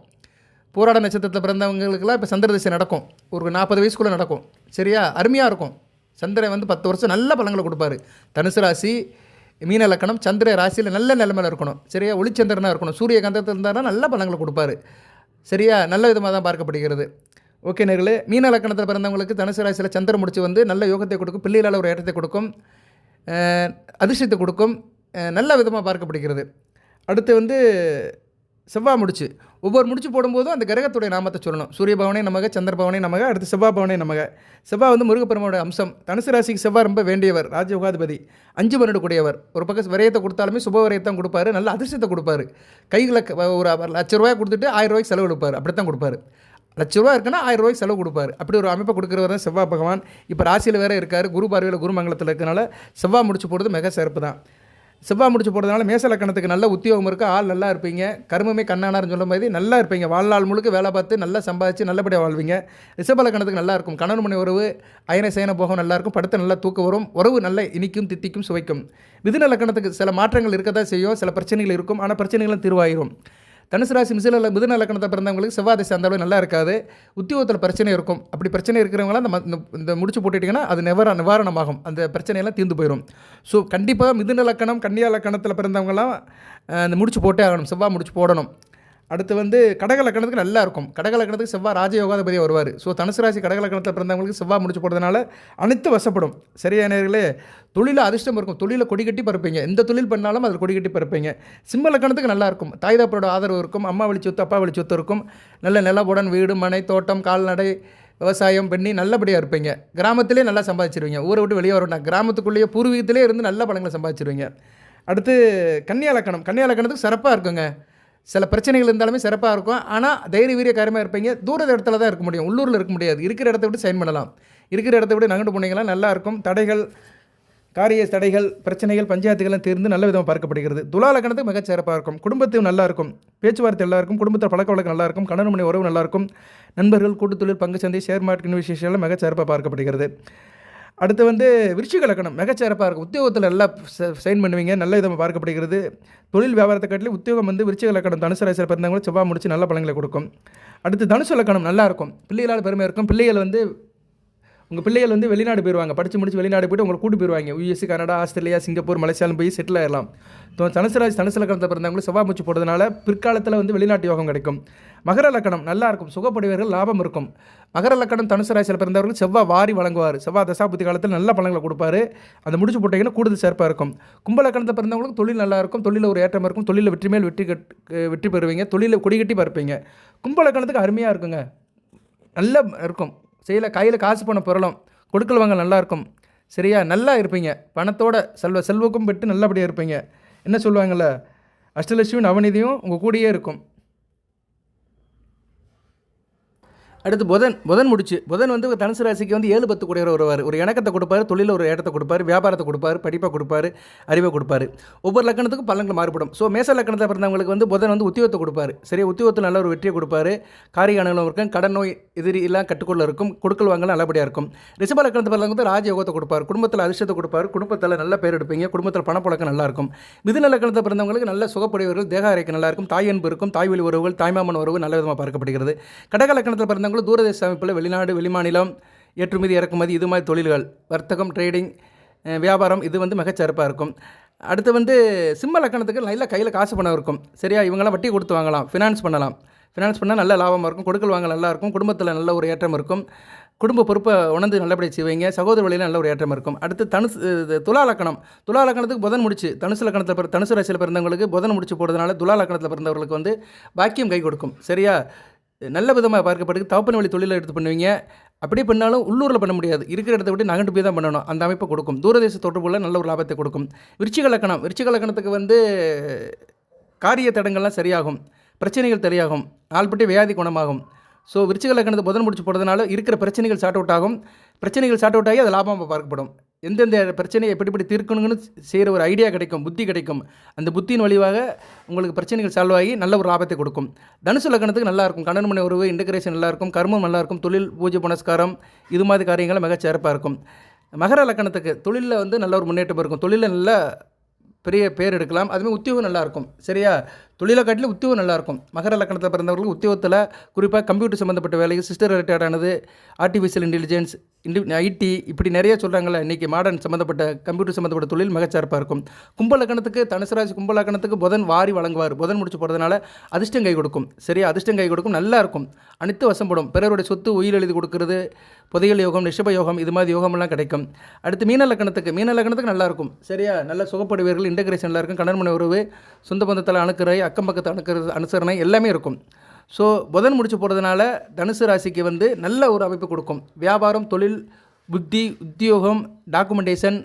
போராட நட்சத்திரத்தில் பிறந்தவங்களுக்குலாம் இப்போ சந்திர திசை நடக்கும், ஒரு 40 வயசுக்குள்ளே நடக்கும். சரியா, அருமையாக இருக்கும். சந்திரன் 10 வருஷம் நல்ல பலன்களை கொடுப்பார். தனுசு ராசி மீன லக்கணம் சந்திர ராசியில் நல்ல நிலைமையில் இருக்கணும். சரியா, ஒளிச்சந்திரனாக இருக்கணும், சூரிய கந்தத்தில் இருந்தாலும் நல்ல பலன்களை கொடுப்பாரு. சரியா, நல்ல விதமாக தான் பார்க்கப்படுகிறது. ஓகே நேர்களே, மீன லக்கணத்தில் பிறந்தவங்களுக்கு தனுசு ராசியில் சந்திரன் முடிச்சு வந்து நல்ல யோகத்தை கொடுக்கும், பிள்ளைகளால் ஒரு ஏற்றத்தை கொடுக்கும், அதிர்ஷ்டத்தை கொடுக்கும், நல்ல விதமாக பார்க்கப்படுகிறது. அடுத்து வந்து செவ்வாய் முடிச்சு, ஒவ்வொரு முடிச்சு போடும்போதும் அந்த கிரகத்துடைய நாமத்தை சொல்லணும். சூரிய பவனே நமக, சந்திர பவனே நமக, அடுத்து செவ்வாய் பவனே நமக. செவ்வாய் வந்து முருகப்பெருமானோட அம்சம். தனுசு ராசிக்கு செவ்வாய் ரொம்ப வேண்டியவர், ராஜயோகாதிபதி, 5 வருட கூடியவர். ஒரு பக்கம் விரயத்தை கொடுத்தாலுமே சுப விரயத்தான் கொடுப்பாரு, நல்ல அதிர்ஷ்டத்தை கொடுப்பாரு. கையில் ஒரு ₹1,00,000 கொடுத்துட்டு ₹1,000 செலவு கொடுப்பார், அப்படி தான் கொடுப்பாரு. ₹1,00,000 இருக்குன்னா ₹1,000 செலவு கொடுப்பாரு. அப்படி ஒரு அமைப்பை கொடுக்குறவர் தான் செவ்வாய் பகவான். இப்போ ராசியில் வேறு இருக்கார், குரு பார்வையில் குருமங்கலத்தில் இருக்கிறனால செவ்வாய் முடிச்சு போடுறது மிக சிறப்பு தான். செவ்வாய் முடிச்சு போடுறதுனால மேச லக்கணத்துக்கு நல்ல உத்தியோகம் இருக்குது, ஆள் நல்லா இருப்பீங்க, கர்மமே கண்ணானார்னு சொல்லும் போது நல்லா இருப்பீங்க, வாழ்நாள் முழுக்க வேலை பார்த்து நல்லா சம்பாதிச்சு நல்லபடியாக வாழ்வீங்க. ரிஷப லக்கணத்துக்கு நல்லா இருக்கும், கணவன் மனை உறவு அயன சேன போகம் நல்லாயிருக்கும், படுத்த நல்லா தூக்கம் வரும், உறவு நல்ல இனிக்கும் தித்திக்கும் சுவைக்கும். மிதுன லக்கணத்துக்கு சில மாற்றங்கள் இருக்க தான் செய்யும், சில பிரச்சனைகள் இருக்கும், ஆனால் பிரச்சனைகளும் தீர்வாயிரும். தனுசு ராசி மிதுன லக்கணத்தை பிறந்தவங்களுக்கு செவ்வாய் திசை அந்த அளவு நல்லா இருக்காது, உத்தியோகத்தில் பிரச்சனை இருக்கும். அப்படி பிரச்சனை இருக்கிறவங்களாம் இந்த முடிச்சு போட்டுட்டிங்கன்னா அது நிவாரணமாகும், அந்த பிரச்சனையெல்லாம் தீர்ந்து போயிடும். ஸோ கண்டிப்பாக மிதுன லக்கணம் கன்னியா லக்கணத்தில் பிறந்தவங்களாம் அந்த முடிச்சு போட்டே ஆகணும், செவ்வாய் முடிச்சு போடணும். அடுத்து வந்து கடக லக்கணத்துக்கு நல்லா இருக்கும், கடக லக்கணத்துக்கு செவ்வாய் ராஜயோகாதிபதியாக வருவார். ஸோ தனுசு ராசி கடக லக்கணத்தில் பிறந்தவங்களுக்கு செவ்வாய் முடிச்சு போடுறதுனால அனைத்து வசப்படும். சரியான நேர்களே, தொழிலில் அதிர்ஷ்டம் இருக்கும், தொழிலில் கொடி கட்டி பறப்பீங்க, எந்த தொழில் பண்ணாலும் அதில் கொடி கட்டி பறப்பீங்க. சிம்ம லக்கணத்துக்கு நல்லா இருக்கும், தாய் தாப்பரோட ஆதரவு இருக்கும், அம்மா வழி சொத்து அப்பா வழி சொத்து இருக்கும், நல்ல நிலவுடன் வீடு மனை தோட்டம் கால்நடை விவசாயம் பண்ணி நல்லபடியாக இருப்பீங்க. கிராமத்திலே நல்லா சம்பாதிச்சிருவீங்க, ஊரை விட்டு வெளியே வரணும், கிராமத்துக்குள்ளேயே பூர்வீகத்திலே இருந்து நல்ல பலங்களை சம்பாதிச்சிருவீங்க. அடுத்து கன்னியா லக்கணம், கன்னியா லக்கணத்துக்கு சிறப்பாக இருக்குங்க, சில பிரச்சனைகள் இருந்தாலுமே சிறப்பாக இருக்கும், ஆனால் தைரிய வீரிய காரியமாக இருப்பீங்க. தூர இடத்துல தான் இருக்க முடியும், உள்ளூரில் இருக்க முடியாது, இருக்கிற இடத்த விட்டு சைன் பண்ணலாம், இருக்கிற இடத்த விட்டு நகண்டு போனீங்கன்னா நல்லாயிருக்கும். தடைகள் காரிய தடைகள் பிரச்சனைகள் பஞ்சாயத்துகள்லாம் தீர்ந்து நல்ல விதமாக பார்க்கப்படுகிறது. துலா லக்கணத்துக்கு மிகச் சிறப்பாக இருக்கும், குடும்பத்தையும் நல்லாயிருக்கும், பேச்சுவார்த்தை நல்லாயிருக்கும், குடும்பத்தில் பழக்க வழக்கம் நல்லாயிருக்கும், கணவன் மனை உறவு நல்லாயிருக்கும், நண்பர்கள் கூட்டுத்தொழில் பங்கு சந்தை ஷேர் மார்க்கெட் இன்வெஸ்டிகேஷன்லாம் மிகச் சிறப்பாக பார்க்கப்படுகிறது. அடுத்து வந்து விருச்சிக லக்கணம் மிகச்சிறப்பாக இருக்கும், உத்தியோகத்தில் நல்லா சைன் பண்ணுவீங்க, நல்ல விதமாக பார்க்கப்படுகிறது. தொழில் வியாபாரத்தை காட்டிலும் உத்தியோகம் வந்து விருச்சிக லக்கணம் தனுசு ராசியில் பிறந்தவங்களும் செவ்வாய் முடிச்சு நல்ல பலன்களை கொடுக்கும். அடுத்து தனுசு லக்கணம் நல்லாயிருக்கும், பிள்ளைகளால் பெருமை இருக்கும், பிள்ளைகள் வந்து உங்கள் பிள்ளைகள் வந்து வெளிநாடு போயிடுவாங்க, படித்து முடிச்சு வெளிநாடு போய்ட்டு உங்களை கூட்டு போயிடுவாங்க, யூஎஸ் கனடா ஆஸ்திரேலியா சிங்கப்பூர் மலேசியாலும் போய் செட்டில் ஆகிடலாம். தனுசு ராசி தனுசு லக்கணத்தை பிறந்தவங்களும் செவ்வாய் முடிச்சு போடுறதுனால பிற்காலத்தில் வந்து வெளிநாட்டு யோகம் கிடைக்கும். மகர லக்கணம் நல்லாயிருக்கும், சுகப்படுவீர்கள், லாபம் இருக்கும். மகர லக்கணம் தனுசு ராசியில் பிறந்தவர்கள் செவ்வாய் வாரி வழங்குவார், செவ்வாய் தசாபுத்தி காலத்தில் நல்ல பலன்களை கொடுப்பாரு, அந்த முடிச்சு போட்டிங்கன்னா கூடுதல் சிறப்பாக இருக்கும். கும்ப லக்கணத்தை பிறந்தவங்களுக்கு தொழில் நல்லாயிருக்கும், தொழிலில் ஒரு ஏற்றம் இருக்கும், தொழிலில் வெற்றி மேல் வெற்றி பெறுவீங்க, தொழிலில் கொடிகட்டி பறப்பீங்க. கும்ப லக்கணத்துக்கு அருமையாக இருக்குங்க, நல்லா இருக்கும், கையில் காசு பணம் பொருளும் கொடுக்கல் வாங்க நல்லாயிருக்கும். சரியா, நல்லா இருப்பீங்க, பணத்தோட செல்வக்கும் பெற்று நல்லபடியாக இருப்பீங்க. என்ன சொல்லுவாங்கள்ல, அஷ்டலட்சுமி நவநிதியும் உங்கள் கூடயே இருக்கும். அடுத்து புதன் முடிச்சு, புதன் வந்து தனுசு ராசிக்கு வந்து 7-10 கூடியவர் வருவார், ஒரு இணக்கத்தை கொடுப்பார், தொழிலில் ஒரு ஏற்றத்தை கொடுப்பார், வியாபாரத்தை கொடுப்பார், படிப்பை கொடுப்பார், அறிவை கொடுப்பார். ஒவ்வொரு லக்கணத்துக்கும் பலன்கள் மாறுபடும். ஸோ மேச லக்கணத்தை பிறந்தவங்களுக்கு வந்து புதன் வந்து உத்தியோகத்தை கொடுப்பார், சரியா, உத்தியோகத்தில் நல்ல ஒரு வெற்றியை கொடுப்பார், காரிய அனுகூலம் இருக்கும், கடன் நோய் எதிரி எல்லாம் கட்டுக்குள்ள இருக்கும், கொடுக்கல் வாங்கலாம் நல்லபடியாக இருக்கும். ரிஷப லக்கணத்தை பிறந்தவங்க வந்து ராஜயோகத்தை கொடுப்பார், குடும்பத்தில் அதிர்ஷ்டத்தை கொடுப்பார், குடும்பத்தில் நல்ல பேர் எடுப்பீங்க, குடும்பத்தில் பணப்புழக்கம் நல்லாயிருக்கும். மிதுன லக்கணத்தை பிறந்தவங்களுக்கு நல்ல சுகப்படுவர்கள், தேக ஆரோக்கியம் நல்லாயிருக்கும், தாய் அன்பு இருக்கும், தாய் வழி உறவுகள் தாய்மாமன் உறவு நல்ல விதமாக பார்க்கப்படுகிறது. கடக லக்கணத்தில் பிறந்தவங்க தூரதேச அமைப்பில் வெளிநாடு வெளிமாநிலம் ஏற்றுமதி இறக்குமதி இது மாதிரி தொழில்கள் வர்த்தகம் ட்ரேடிங் வியாபாரம் இது வந்து மிகச்சிறப்பாக இருக்கும். அடுத்து வந்து சிம்ம லக்கணத்துக்கு நல்ல கையில் காசு பணம் இருக்கும், சரியா, இவங்களாம் வட்டி கொடுத்து வாங்கலாம், ஃபினான்ஸ் பண்ணால் நல்ல லாபமாக இருக்கும், கொடுக்கல் வாங்க நல்லாயிருக்கும், குடும்பத்தில் நல்ல ஒரு ஏற்றம் இருக்கும், குடும்ப பொறுப்பை உணர்ந்து நல்லபடியாக செய்வீங்க, சகோதர வழியில் நல்ல ஒரு ஏற்றம் இருக்கும். அடுத்து துலா லக்கணத்துக்கு புதன் முடிச்சு தனுசு ராசியில் பிறந்தவங்களுக்கு புதன் முடிச்சு போடுறதுனால துலா லக்கணத்தில் பிறந்தவர்களுக்கு வந்து பாக்கியம் கை கொடுக்கும், சரியா, நல்ல விதமாக பார்க்கப்படுது. தவப்பன வழி தொழிலை எடுத்து பண்ணுவீங்க, அப்படி பண்ணாலும் உள்ளூரில் பண்ண முடியாது, இருக்கிற இடத்த விட்டு நகண்டு போய் தான் பண்ணணும், அந்த அமைப்பை கொடுக்கும். தூரதேச தொடர்புள்ள நல்ல ஒரு லாபத்தை கொடுக்கும். விருச்சிக லக்கணத்துக்கு வந்து காரிய தடங்கள்லாம் சரியாகும், பிரச்சனைகள் தெரியாகும், நாள்பட்டி வியாதி குணமாகும். ஸோ விருச்சிக லக்கணத்தை புதன் முடிச்சு போடுறதுனால இருக்கிற பிரச்சனைகள் சார்ட் அவுட் ஆகும், பிரச்சனைகள் சார்ட் அவுட் ஆகி அது லாபமாக பார்க்கப்படும். எந்தெந்த பிரச்சனையை எப்படி தீர்க்கணுங்கன்னு செய்கிற ஒரு ஐடியா கிடைக்கும், புத்தி கிடைக்கும், அந்த புத்தியின் வழியாக உங்களுக்கு பிரச்சனைகள் சால்வ் ஆகி நல்ல ஒரு லாபத்தை கொடுக்கும். தனுசு லக்கணத்துக்கு நல்லாயிருக்கும், கணவன் மனை உறவு இன்டகிரேஷன் நல்லாயிருக்கும், கர்மம் நல்லாயிருக்கும், தொழில் பூஜை புனஸ்காரம் இது மாதிரி காரியங்கள் மிகச்சிறப்பாக இருக்கும். மகர லக்கணத்துக்கு தொழிலில் வந்து நல்ல ஒரு முன்னேற்றம் இருக்கும், தொழிலில் நல்ல பெரிய பேர் எடுக்கலாம், அதுமாதிரி உத்தியோகம் நல்லாயிருக்கும், சரியா, தொழிலை காட்டிலும் உத்தியோகம் நல்லாயிருக்கும். மகர லக்கணத்தில் பிறந்தவர்களுக்கு உத்தியோகத்தில் குறிப்பாக கம்ப்யூட்டர் சம்மந்தப்பட்ட வேலைகள், சிஸ்டர் ரிலேட்டடானது, ஆர்டிஃபிஷியல் இன்டெலிஜென்ஸ், ஐடி, இப்படி நிறைய சொல்கிறாங்களே இன்றைக்கி மாடர்ன் சம்மந்தப்பட்ட கம்ப்யூட்டர் சம்மந்தப்பட்ட தொழில் மிகச்சிறப்பாக இருக்கும். கும்ப லக்கணத்துக்கு தனுசு ராசி கும்ப லக்கணத்துக்கு புதன் வாரி வழங்குவார். புதன் முடிச்சு போகிறதுனால அதிர்ஷ்டம் கை கொடுக்கும். சரியா, அதிர்ஷ்டம் கை கொடுக்கும், நல்லா இருக்கும். அனைத்து வசப்படும். பிறருடைய சொத்து உயிர் எழுதி கொடுக்கறது, புதையல் யோகம், நிஷப யோகம், இது மாதிரி யோகமெல்லாம் கிடைக்கும். அடுத்து மீன லக்கணத்துக்கு நல்லாயிருக்கும். சரியா, நல்ல சுகப்படுவீர்கள், இன்டகிரேஷன் நல்லா இருக்கும். கணவன் மனை உறவு, சொந்த பந்தத்தில் அணுக்கறை, அக்கம் பக்கத்தை அனுசரணை எல்லாமே இருக்கும். ஸோ புதன் முடிச்சு போகிறதுனால தனுசு ராசிக்கு நல்ல ஒரு அமைப்பு கொடுக்கும். வியாபாரம், தொழில், புத்தி, உத்தியோகம், டாக்குமெண்டேஷன்,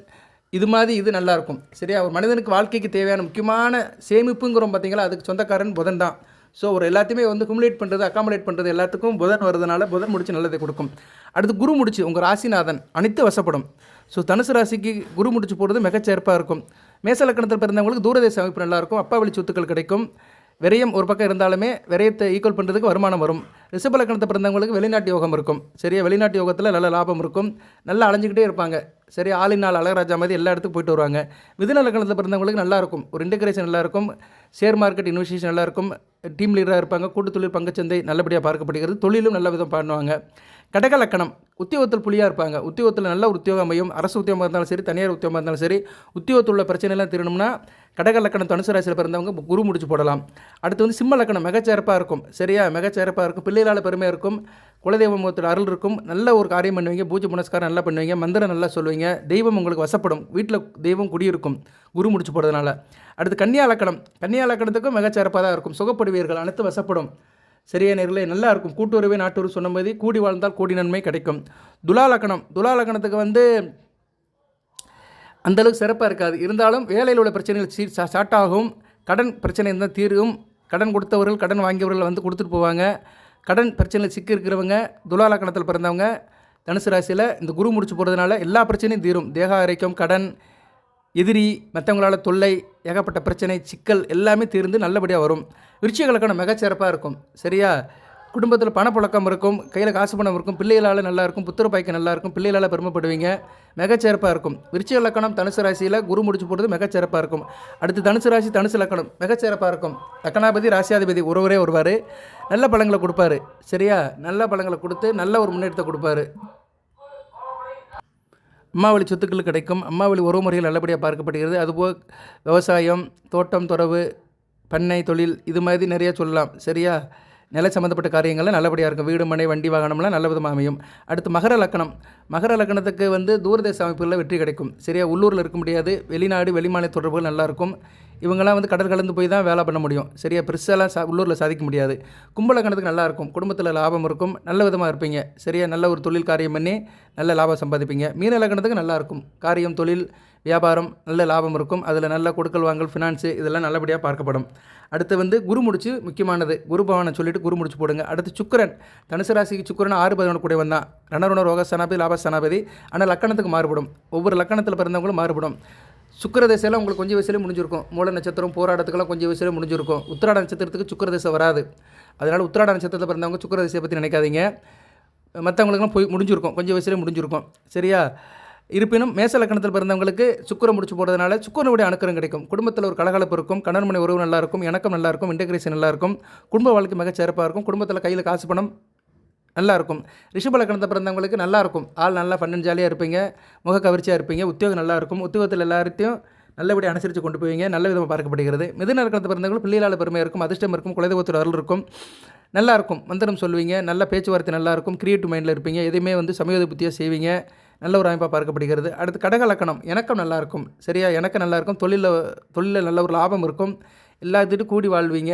இது மாதிரி இது நல்லாயிருக்கும். சரியா, ஒரு மனிதனுக்கு வாழ்க்கைக்கு தேவையான முக்கியமான சேமிப்புங்கிறோம் பார்த்தீங்களா, அதுக்கு சொந்தக்காரன் புதன் தான். ஸோ ஒரு எல்லாத்தையுமே குமுலேட் பண்ணுறது, அக்காமடேட் பண்ணுறது எல்லாத்துக்கும் புதன் வருதுனால புதன் முடிச்சு நல்லதை கொடுக்கும். அடுத்து குரு முடிச்சு உங்கள் ராசிநாதன் அனைத்து வசப்படும். ஸோ தனுசு ராசிக்கு குரு முடிச்சு போகிறது மிகச்சிறப்பாக இருக்கும். மேச லக்கணத்தில் பிறந்தவங்களுக்கு தூரதேச அமைப்பு நல்லாயிருக்கும். அப்பா வழி சொத்துக்கள் கிடைக்கும். விரயம் ஒரு பக்கம் இருந்தாலுமே விரயத்தை ஈக்குவல் பண்ணுறதுக்கு வருமானம் வரும். ரிஷப லக்கணத்தை பிறந்தவங்களுக்கு வெளிநாட்டு யோகம் இருக்கும். சரியா, வெளிநாட்டு யோகத்தில் நல்ல லாபம் இருக்கும். நல்லா அலைஞ்சிக்கிட்டே இருப்பாங்க. சரி, ஆளின் நாள் அழகராஜா மாதிரி எல்லா இடத்துக்கும் போயிட்டு வருவாங்க. மிதுன லக்கணத்தில் பிறந்தவங்களுக்கு நல்லாயிருக்கும். ஒரு இன்டகிரேஷன் நல்லாயிருக்கும். ஷேர் மார்க்கெட் இன்வெஸ்டிகேஷன் நல்லாயிருக்கும். டீம் லீடராக இருப்பாங்க. கூட்டு தொழில் பங்குச்சந்தை நல்லபடியாக பார்க்கப்படுகிறது. தொழிலும் நல்ல விதம் பண்ணுவாங்க. கடக லக்கணம் உத்தியோகத்தில் புலியாக இருப்பாங்க. உத்தியோகத்தில் நல்ல ஒரு உத்தியோகம் அமையும். அரசு உத்தியோகமாக இருந்தாலும் சரி, தனியார் உத்தியோகமாக இருந்தாலும் சரி, உத்தியோகத்தில் உள்ள பிரச்சனைலாம் தீரணும்னா கடக லக்கணம் தனுசு ராசியில் பிறந்தவங்க குரு முடிச்சு போடலாம். அடுத்து சிம்ம லக்கணம் மிகச்சிறப்பாக இருக்கும். சரியா, மிகச்சிறப்பாக இருக்கும். பிள்ளைகளால் பெருமையாக இருக்கும். குலதெய்வம் அருள் இருக்கும். நல்ல ஒரு காரியம் பண்ணுவீங்க. பூஜை புனஸ்காரம் நல்லா பண்ணுவீங்க. மந்திரம் நல்லா சொல்லுவீங்க. தெய்வம் உங்களுக்கு வசப்படும். வீட்டில் தெய்வம் குடியிருக்கும் குரு முடிச்சு போகிறதுனால. அடுத்து கன்னியா லக்கணத்துக்கும் மிகச்சிறப்பாக தான் இருக்கும். சுகப்படுவீர்கள், அனைத்து வசப்படும். சரியா நேர்களே, நல்லா இருக்கும். கூட்டுறவே நாட்டுறவு சொன்ன மாதிரி கூடி வாழ்ந்தால் கோடி நன்மை கிடைக்கும். துலா லக்கணத்துக்கு அந்தளவுக்கு சிறப்பாக இருக்காது. இருந்தாலும் வேலையில் உள்ள பிரச்சனைகள் ஸ்டார்ட் ஆகும். கடன் பிரச்சனை இருந்தால் தீரும். கடன் கொடுத்தவர்கள் கடன் வாங்கியவர்கள் கொடுத்துட்டு போவாங்க. கடன் பிரச்சனையில் சிக்கி இருக்கிறவங்க துலா லக்கணத்தில் பிறந்தவங்க தனுசு ராசியில் இந்த குரு முடிச்சு போகிறதுனால எல்லா பிரச்சனையும் தீரும். தேக ஆரோக்கியம், கடன், எதிரி, மற்றவங்களால் தொல்லை, ஏகப்பட்ட பிரச்சனை, சிக்கல் எல்லாமே தீர்ந்து நல்லபடியாக வரும். விருச்சிக லக்கணம் மிகச்சிறப்பாக இருக்கும். சரியா, குடும்பத்தில் பணப்புழக்கம் இருக்கும். கையில் காசு பணம் இருக்கும். பிள்ளைகளால் நல்லாயிருக்கும். புத்திர பாய்க்கு நல்லாயிருக்கும். பிள்ளைகளால் பெருமைப்படுவீங்க. மிகச்சிறப்பாக இருக்கும். விருச்சிக லக்கணம் தனுசு ராசியில் குரு முடிச்சு போடுறது மிகச்சிறப்பாக இருக்கும். அடுத்து தனுசு ராசி தனுசு லக்கணம் மிகச்சிறப்பாக இருக்கும். லக்கணாபதி ராசியாதிபதி ஒருவரே வருவார். நல்ல பழங்களை கொடுப்பாரு. சரியா, நல்ல பழங்களை கொடுத்து நல்ல ஒரு முன்னேற்றத்தை கொடுப்பாரு. அம்மாவளி சொத்துக்கள் கிடைக்கும். அம்மாவளி உறவு முறைகள் நல்லபடியாக பார்க்கப்படுகிறது. அதுபோல் விவசாயம், தோட்டம், துறவு, பண்ணை தொழில், இது மாதிரி நிறைய சொல்லலாம். சரியா, நில சம்மந்தப்பட்ட காரியங்கள்லாம் நல்லபடியாக இருக்கும். வீடு, மனை, வண்டி, வாகனம்லாம் நல்ல விதமாக அமையும். அடுத்து மகர லக்கணத்துக்கு தூரதேச அமைப்புகளில் வெற்றி கிடைக்கும். சரியா, உள்ளூரில் இருக்க முடியாது. வெளிநாடு, வெளிமாநில தொடர்புகள் நல்லாயிருக்கும். இவங்கெல்லாம் கடல் கலந்து போய் தான் வேலை பண்ண முடியும். சரியா, பெருசாலாம் உள்ளூரில் சாதிக்க முடியாது. கும்ப லக்கணத்துக்கு நல்லாயிருக்கும். குடும்பத்தில் லாபம் இருக்கும். நல்ல விதமாக இருப்பீங்க. சரியா, நல்ல ஒரு தொழில் காரியம் பண்ணி நல்ல லாபம் சம்பாதிப்பீங்க. மீன லக்கணத்துக்கு நல்லாயிருக்கும். காரியம், தொழில், வியாபாரம் நல்ல லாபம் இருக்கும். அதில் நல்ல கொடுக்கல் வாங்கல், ஃபினான்ஸு இதெல்லாம் நல்லபடியாக பார்க்கப்படும். அடுத்து குரு முடிச்சு முக்கியமானது. குரு பவனை சொல்லிவிட்டு குரு முடிச்சு போடுங்க. அடுத்து சுக்கிரன் தனுசு ராசிக்கு சுக்கிரன் 6-11 கூட வந்தான். ரணருண ரோக சனாபதி, லாப சனாபதி. ஆனால் லக்கணத்துக்கு மாறுபடும். ஒவ்வொரு லக்கணத்தில் பிறந்தவங்களும் மாறுபடும். சுக்கிர தசையெல்லாம் உங்களுக்கு கொஞ்சம் வயசுலேயே முடிஞ்சிருக்கும். மூல நட்சத்திரம் போராட்டத்துக்கெல்லாம் கொஞ்சம் வயசுலேயே முடிஞ்சிருக்கும். உத்திராட நட்சத்திரத்துக்கு சுக்கிர தசை வராது. அதனால் உத்திராட நட்சத்திரத்தில் பிறந்தவங்க சுக்கிர தசையை பற்றி நினைக்காதீங்க. மற்றவங்களுக்குலாம் போய் முடிஞ்சிருக்கும், கொஞ்சம் வயசுலேயே முடிஞ்சிருக்கும். சரியா, இருப்பினும் மேச லக்கணத்தில் பிறந்தவங்களுக்கு சுக்கிரம் முடிச்சு போடுறதுனால சுக்கிரனுடைய அனுக்கிரம் கிடைக்கும். குடும்பத்தில் ஒரு கலகலப்பு இருக்கும். கணவன் மனை உறவு நல்லாயிருக்கும். இணக்கம் நல்லாயிருக்கும். இன்டகிரேஷன் நல்லாயிருக்கும். குடும்ப வாழ்க்கை மிகச்சிறப்பாக இருக்கும். குடும்பத்தில் கையில் காசு பணம் நல்லாயிருக்கும். ரிஷப லக்கணத்தை பிறந்தவங்களுக்கு நல்லாயிருக்கும். ஆள் நல்லா ஃபன் ஜாலியாக இருப்பீங்க. முக கவர்ச்சியாக இருப்பீங்க. உத்தியோகம் நல்லாயிருக்கும். உத்தியோகத்தில் எல்லாத்தையும் நல்லபடியாக அனுசரித்து கொண்டு போவீங்க. நல்ல விதமாக பார்க்கப்படுகிறது. மிதுன லக்கணத்தை பிறந்தவங்களுக்கு பிள்ளைகளால் பெருமையாக இருக்கும். அதிர்ஷ்டம் இருக்கும். குலதெய்வத்தோட அருள் இருக்கும். நல்லாயிருக்கும். மந்திரம் சொல்லுவீங்க. நல்ல பேச்சுவார்த்தை நல்லாயிருக்கும். கிரியேட்டிவ் மைண்டில் இருப்பீங்க. எதுவுமே சமயோத புத்தியாக செய்வீங்க. நல்ல ஒரு அமைப்பாக பார்க்கப்படுகிறது. அடுத்து கடக லக்கணம் இணக்கம் நல்லாயிருக்கும். சரியா, இணக்கம் நல்லாயிருக்கும். தொழிலில் நல்ல ஒரு லாபம் இருக்கும். எல்லாத்துட்டும் கூடி வாழ்வீங்க.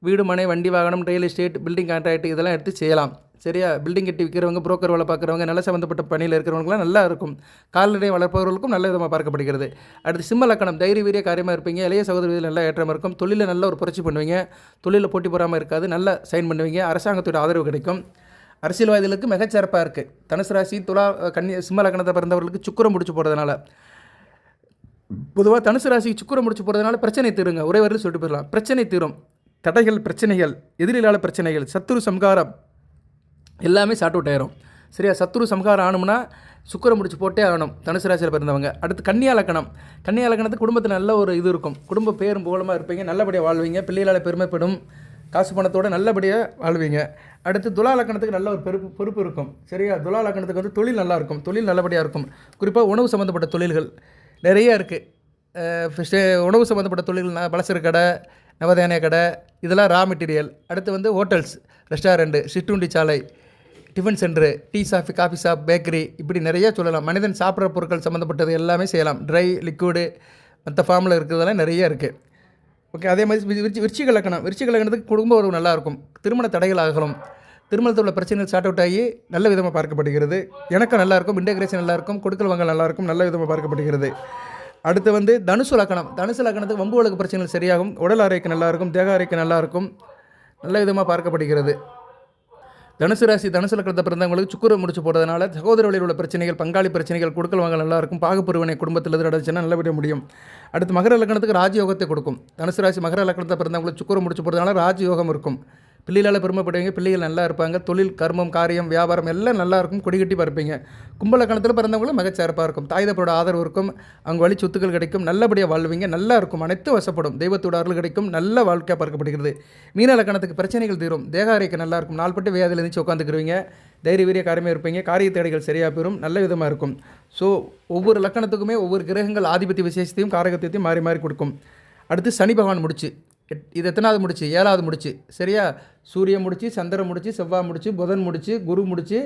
வீடு, மனை, வண்டி, வாகனம், ரியல் எஸ்டேட், பில்டிங் கான்ட்ராக்ட் இதெல்லாம் எடுத்து செய்யலாம். சரியா, பில்டிங் கட்டி விற்கிறவங்க, புரோக்கர் வேலை பார்க்குறவங்க, நல்ல சம்மந்தப்பட்ட பணியில் இருக்கிறவங்களாம் நல்லா இருக்கும். கால்நடை வளர்ப்பவர்களுக்கும் நல்ல விதமாக பார்க்கப்படுகிறது. அடுத்து சிம்ம லக்கணம் தைரிய வீரிய காரியமாக இருப்பீங்க. இளைய சகோதரிகள் நல்ல ஏற்றம் இருக்கும். தொழிலில் நல்ல ஒரு புரட்சி பண்ணுவீங்க. தொழிலில் போட்டி போகாமல் இருக்காது. நல்ல சைன் பண்ணுவீங்க. அரசாங்கத்தோட ஆதரவு கிடைக்கும். அரசியல்வாதிகளுக்கு மிகச்சிறப்பாக இருக்குது. தனுசு ராசி, துலா, சிம்ம லக்கணத்தை பிறந்தவர்களுக்கு சுக்கிரம் முடிச்சு போகிறதுனால, பொதுவாக தனுசு ராசிக்கு சுக்கிரம் முடிச்சு போகிறதுனால பிரச்சனை தீருங்க. ஒரே வரையில் சொல்லிட்டு போயிடலாம். பிரச்சனை தீரும். தடைகள், பிரச்சனைகள், எதிரிலான பிரச்சனைகள், சத்துரு சம்காரம் எல்லாமே சாட் அவுட் ஆயிரும். சரியா சத்ரு சம்ஹாரம் ஆகணும்னா சுக்கிர முடிச்சு போட்டே ஆகணும் தனுசு ராசியில் பிறந்தவங்க. அடுத்து கன்னியா லக்னம். கன்னியா லக்னத்துக்கு குடும்பத்தில் நல்ல ஒரு இது இருக்கும், குடும்ப பேரும் புகழமாக இருப்பீங்க, நல்லபடியாக வாழ்வீங்க, பிள்ளைகளால் பெருமைப்படும், காசு பணத்தோடு நல்லபடியாக வாழ்வீங்க. அடுத்து துலா லக்னத்துக்கு நல்ல ஒரு பொறுப்பு இருக்கும். சரியா துலா லக்னத்துக்கு வந்து தொழில் நல்லாயிருக்கும், தொழில் நல்லபடியாக இருக்கும். குறிப்பாக உணவு சம்மந்தப்பட்ட தொழில்கள் நிறையா இருக்குது. உணவு சம்மந்தப்பட்ட தொழில்னா பலசர கடை, நவதானிய கடை, இதெல்லாம் ரா மெட்டீரியல். அடுத்து வந்து ஹோட்டல்ஸ், ரெஸ்டாரண்ட்டு, சிற்றுண்டி சாலை, tiffin centre, tea Shafi, coffee shop, bakery, இப்படி நிறையா சொல்லலாம். மனிதன் சாப்பிட்ற பொருட்கள் சம்மந்தப்பட்டது எல்லாமே செய்யலாம். ட்ரை, லிக்விடு, மற்ற ஃபார்மில் இருக்கிறதெல்லாம் நிறைய இருக்குது. ஓகே. அதே மாதிரி விருச்சிக லக்னம். விருச்சிக லக்னத்துக்கு குடும்ப உறவு நல்லாயிருக்கும், திருமண தடைகள் ஆகலாம், திருமணத்தில் உள்ள பிரச்சனைகள் சார்ட் அவுட் ஆகி நல்ல விதமாக பார்க்கப்படுகிறது. எனக்கும் நல்லாயிருக்கும், இன்டெகிரேஷன் நல்லாயிருக்கும், கொடுக்கல் வாங்கல் நல்லாயிருக்கும், நல்ல விதமாக பார்க்கப்படுகிறது. அடுத்து வந்து தனுசு லக்னம். தனுசு லக்னத்துக்கு வம்பு வழக்கு பிரச்சனைகள் சரியாகும், உடல் ஆரோக்கியம் நல்லாயிருக்கும், தேக ஆரோக்கியம் நல்லாயிருக்கும், நல்ல விதமாக பார்க்கப்படுகிறது. தனுசு ராசி தனுசு லக்னத்தை பிறந்தவங்களுக்கு சுக்கிர முடிச்சு போடுறதுனால சகோதர வழியில் உள்ள பிரச்சனைகள், பங்காளி பிரச்சனைகள், கொடுக்கல் வாங்கல் நல்லாயிருக்கும், பாகுப்பிரிவினை குடும்பத்தில் எது நடந்துச்சுன்னா நல்லபடியாக முடியும். அடுத்து மகர லக்னத்துக்கு ராஜயோகத்தை கொடுக்கும். தனுசு ராசி மகர லக்னத்தை பிறந்தவங்களுக்கு சுக்கிர முடிச்சு போடுறதுனால ராஜயோகம் இருக்கும், பிள்ளைகளால் பெருமைப்படுவீங்க, பிள்ளைகள் நல்லா இருப்பாங்க, தொழில், கர்மம், காரியம், வியாபாரம் எல்லாம் நல்லாயிருக்கும், கொடிகட்டி பார்ப்பீங்க. கும்பலக்கணத்தில் பிறந்தவங்களும் மிகச்சிறப்பாக இருக்கும், தாய் தப்போட ஆதரவு இருக்கும், அவங்க வழி சொத்துக்கள் கிடைக்கும், நல்லபடியாக வாழ்வீங்க, நல்லா இருக்கும், அனைத்து வசப்படும், தெய்வத்தோட அருள் கிடைக்கும், நல்ல வாழ்க்கையாக பார்க்கப்படுகிறது. மீன லக்கணத்துக்கு பிரச்சனைகள் தீரும், தேக ஆரோக்கியம் நல்லா இருக்கும், நாள்பட்டு வேதியில் இருந்துச்சு உட்காந்துக்குருவீங்க, தைரிய வீரிய காரியமே இருப்பீங்க, காரிய தேடைகள் சரியாக பெறும், நல்ல விதமாக இருக்கும். ஸோ ஒவ்வொரு லக்கணத்துக்குமே ஒவ்வொரு கிரகங்கள் ஆதிபத்திய விசேஷத்தையும் காரகத்தையும் மாறி மாறி கொடுக்கும். அடுத்து சனி பகவான் முடிச்சு, இது எத்தனாவது முடிச்சு? 7வது முடிச்சு. சரியா சூரியன் முடிச்சு, சந்திரன் முடிச்சு, செவ்வாய் முடிச்சு, புதன் முடிச்சு, குரு முடிச்சு,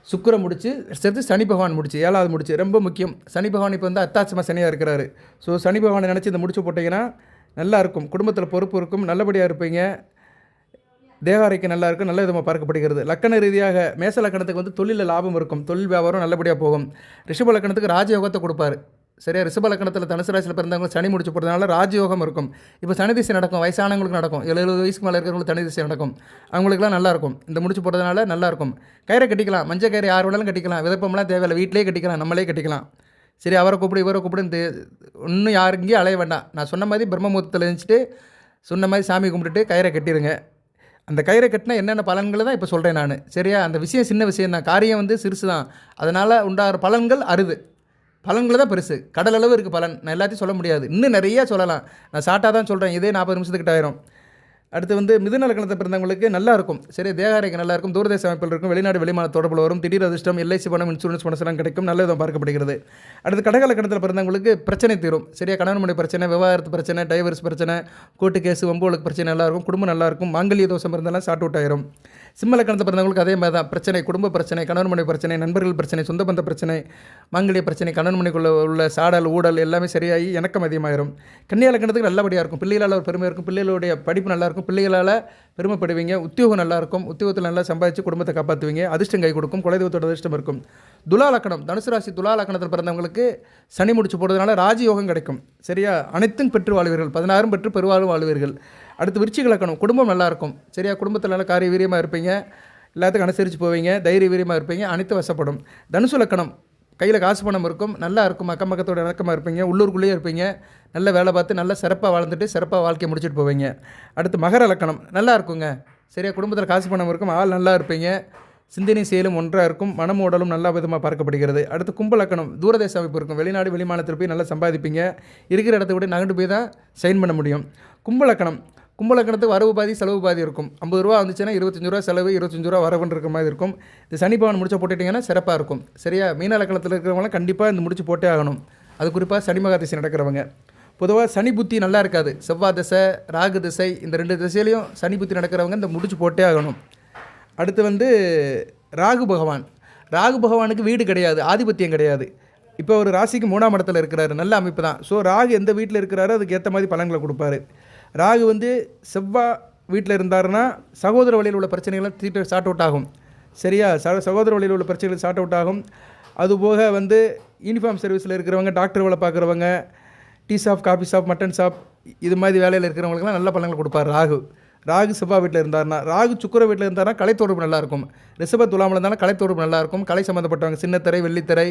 சுக்கிரன் முடிச்சு, சேர்த்து சனி பகவான் முடிச்சு 7வது முடிச்சு. ரொம்ப முக்கியம். சனி பகவான் இப்போ வந்து அத்தாட்சமாக சனியாக இருக்கிறாரு. ஸோ சனி பகவானை நினச்சி இந்த முடிச்சு போட்டிங்கன்னா நல்லாயிருக்கும், குடும்பத்தில் பொறுப்பு இருக்கும், நல்லபடியாக இருப்பீங்க, தேகாரைக்கு நல்லா இருக்கும், நல்ல விதமாக பார்க்கப்படுகிறது. லக்கண ரீதியாக மேச லக்கணத்துக்கு வந்து தொழிலில் லாபம் இருக்கும், தொழில் வியாபாரம் நல்லபடியாக போகும். ரிஷப லக்கணத்துக்கு ராஜயோகத்தை கொடுப்பாரு. சரியா ரிஷப லக்கணத்தில் தனுசு ராசியில் பிறந்தவங்க சனி முடிச்சு போகிறதுனால ராஜயோகம் இருக்கும். இப்போ சனி திசை நடக்கும், வயசானவங்களுக்கு நடக்கும், 70 வயசுக்கு மேலே இருக்கிறவங்களுக்கு தனி திசை நடக்கும், அவங்களுக்குலாம் நல்லாயிருக்கும். இந்த முடிச்சு போடுறதுனால நல்லாயிருக்கும். கயிறை கட்டிக்கலாம், மஞ்சள் கயிறு யார் வேணாலும் கட்டிக்கலாம், விதப்பம்லாம் தேவையில்லை, வீட்டிலே கட்டிக்கலாம், நம்மளே கட்டிக்கலாம். சரி அவரை கூப்பிடு இவரை கூப்பிடு இன்னும் யாருங்கேயும் அலைய வேண்டாம். நான் சொன்ன மாதிரி பிரம்மமுகூர்த்தத்தில் இருந்துச்சுட்டு சொன்ன மாதிரி சாமி கும்பிட்டுட்டு கயிறை கட்டிடுங்க. அந்த கயிறை கட்டினா என்னென்ன பலன்களை தான் இப்போ சொல்கிறேன் நான். சரியா அந்த விஷயம் சின்ன விஷயம் தான், காரியம் வந்து சிறுசு தான், அதனால் உண்டாகிற பலன்கள் அருது, பலன்களை தான் பெருசு. கடல் அளவு இருக்குது பலன், நான் எல்லாத்தையும் சொல்ல முடியாது, இன்னும் நிறையா சொல்லலாம், நான் ஷார்ட்டாக தான் சொல்கிறேன், இதே 40 நிமிஷத்துக்கிட்ட ஆயிரும். அடுத்து வந்து மிதுன லக்னத்தை பிறந்தவங்களுக்கு நல்லா இருக்கும், சரி தேகாரைக்கு நல்லா இருக்கும், தூரதேச அமைப்பில் இருக்கும், வெளிநாடு வெளிமான தொடர்பில் வரும், திடீர் அதிர்ஷ்டம், எல்ஐசி பணம், இன்சூரன்ஸ் பணம் கிடைக்கும், நல்ல விதம் பார்க்கப்படுகிறது. அடுத்து கடக லக்னத்தில் பிறந்தவங்களுக்கு பிரச்சனை தீரும். சரியா கணவன் மனைவி பிரச்சனை, விவாகரத்து பிரச்சனை, டைவர்ஸ் பிரச்சனை, கோர்ட்டு கேஸு, வம்போலுக்கு பிரச்சனை நல்லாயிருக்கும், குடும்பம் நல்லாயிருக்கும், மாங்கல்ய தோஷம் இருந்தாலும் ஷார்ட் அவுட் ஆயிரும். சிம்ம லக்னத்தை பிறந்தவங்களுக்கு அதே மாதிரி தான், பிரச்சனை, குடும்ப பிரச்சனை, கணவன் மனைவி பிரச்சனை, நண்பர்கள் பிரச்சனை, சொந்த பந்த பிரச்சனை, மாங்கல்ய பிரச்சனை, கணவன் மனைக்குள்ள உள்ள சாடல் ஊடல் எல்லாமே சரியாகி இணக்கம் அதிகமாயிரும். கன்னியா லக்னத்துக்கு நல்லபடியாக இருக்கும், பிள்ளைகளால் ஒரு பெருமை இருக்கும், பிள்ளைகளுடைய படிப்பு நல்லாயிருக்கும், பிள்ளைகளால் பெருமைப்படுவீங்க, உத்தியோகம் நல்லாயிருக்கும், உத்தியோகத்தில் நல்லா சம்பாதிச்சு குடும்பத்தை காப்பாற்றுவீங்க, அதிர்ஷ்டம் கை கொடுக்கும், குலதெய்வத்தோட அதிர்ஷ்டம் இருக்கும். துலா லக்னம் தனுசு ராசி துலா லக்னத்தில் பிறந்தவங்களுக்கு சனி முடிச்சு போடுறதுனால ராஜயோகம் கிடைக்கும். சரியா அனைத்தும் பெற்று வாழ்வீர்கள், 16 பெற்று பெருவாழ்வு வாழ்வீர்கள். அடுத்து விருச்சிக லக்னம் குடும்பம் நல்லாயிருக்கும். சரியா குடும்பத்தில் நல்லா காரிய வீரியமாக இருப்பீங்க, எல்லாத்துக்கும் அனுசரித்து போவீங்க, தைரிய வீரியமாக இருப்பீங்க, அனைத்து வசப்படும். தனுசு லக்னம் கையில் காசு பணம் இருக்கும், நல்லா இருக்கும், அக்கம் பக்கத்தோட இணக்கமாக இருப்பீங்க, உள்ளூருக்குள்ளேயே இருப்பீங்க, நல்ல வேலை பார்த்து நல்லா சிறப்பாக வாழ்ந்துட்டு சிறப்பாக வாழ்க்கையை முடிச்சுட்டு போவீங்க. அடுத்து மகர லக்னம் நல்லா இருக்குங்க. சரியா குடும்பத்தில் காசு பணம் இருக்கும், ஆள் நல்லா இருப்பீங்க, சிந்தனை செயலும் ஒன்றாக இருக்கும், மனம் உடலும் நல்ல விதமாக பார்க்கப்படுகிறது. அடுத்து கும்ப லக்னம் தூரதேச அமைப்பு இருக்கும், வெளிநாடு வெளிமாநிலத்தில் போய் நல்லா சம்பாதிப்பீங்க, இருக்கிற இடத்த விட நகண்டு போய் தான் சைன் பண்ண முடியும். கும்ப லக்னம் கும்பலக்கணத்துக்கு வரவு பாதி செலவு பாதி இருக்கும். 50 ரூபா வந்துச்சுன்னா 25 ரூபா செலவு, 25 ரூபா வரவுன்னு இருக்கிற மாதிரி இருக்கும். இந்த சனி பகவான் முடிச்சு போட்டுட்டிங்கன்னா சிறப்பாக இருக்கும். சரியா மீன லக்னத்தில் இருக்கிறவங்களாம் கண்டிப்பாக இந்த முடிச்சு போட்டே ஆகணும். அது குறிப்பாக சனி மகா திசை நடக்கிறவங்க. பொதுவாக சனி புத்தி நல்லா இருக்காது, செவ்வாய் திசை ராகு திசை இந்த 2 திசையிலையும் சனி புத்தி நடக்கிறவங்க இந்த முடிச்சு போட்டே ஆகணும். அடுத்து வந்து ராகு பகவான். ராகு பகவானுக்கு வீடு கிடையாது, ஆதிபத்தியம் கிடையாது. இப்போ ஒரு ராசிக்கு 3ஆம் இடத்துல இருக்கிறாரு, நல்ல அமைப்பு தான். ஸோ ராகு எந்த வீட்டில் இருக்கிறாரோ அதுக்கு ஏற்ற மாதிரி பலன்களை கொடுப்பாரு. ராகு வந்து செவ்வாய் வீட்டில் இருந்தாருன்னா சகோதர வழியில் உள்ள பிரச்சனைகளை சார்ட் அவுட் ஆகும். சரியா சகோதர வழியில் உள்ள பிரச்சனைகள் சார்ட் அவுட் ஆகும். அதுபோக வந்து யூனிஃபார்ம் சர்வீஸில் இருக்கிறவங்க, டாக்டர் வேலை பார்க்குறவங்க, tea shop, coffee shop, mutton shop இது மாதிரி வேலையில் இருக்கிறவங்களுக்குலாம் நல்ல பலன்களை கொடுப்பார் ராகு. ராகு செவ்வாய் வீட்டில் இருந்தார்னா, ராகு சுக்கிர வீட்டில் இருந்தார்னா கலை தொடர்பு நல்லாயிருக்கும். ரிஷப துலாமில் இருந்தாலும் கலை தொடர்பு நல்லாயிருக்கும். கலை சம்மந்தப்பட்டவங்க சின்னத்திரை, வெள்ளித்திரை,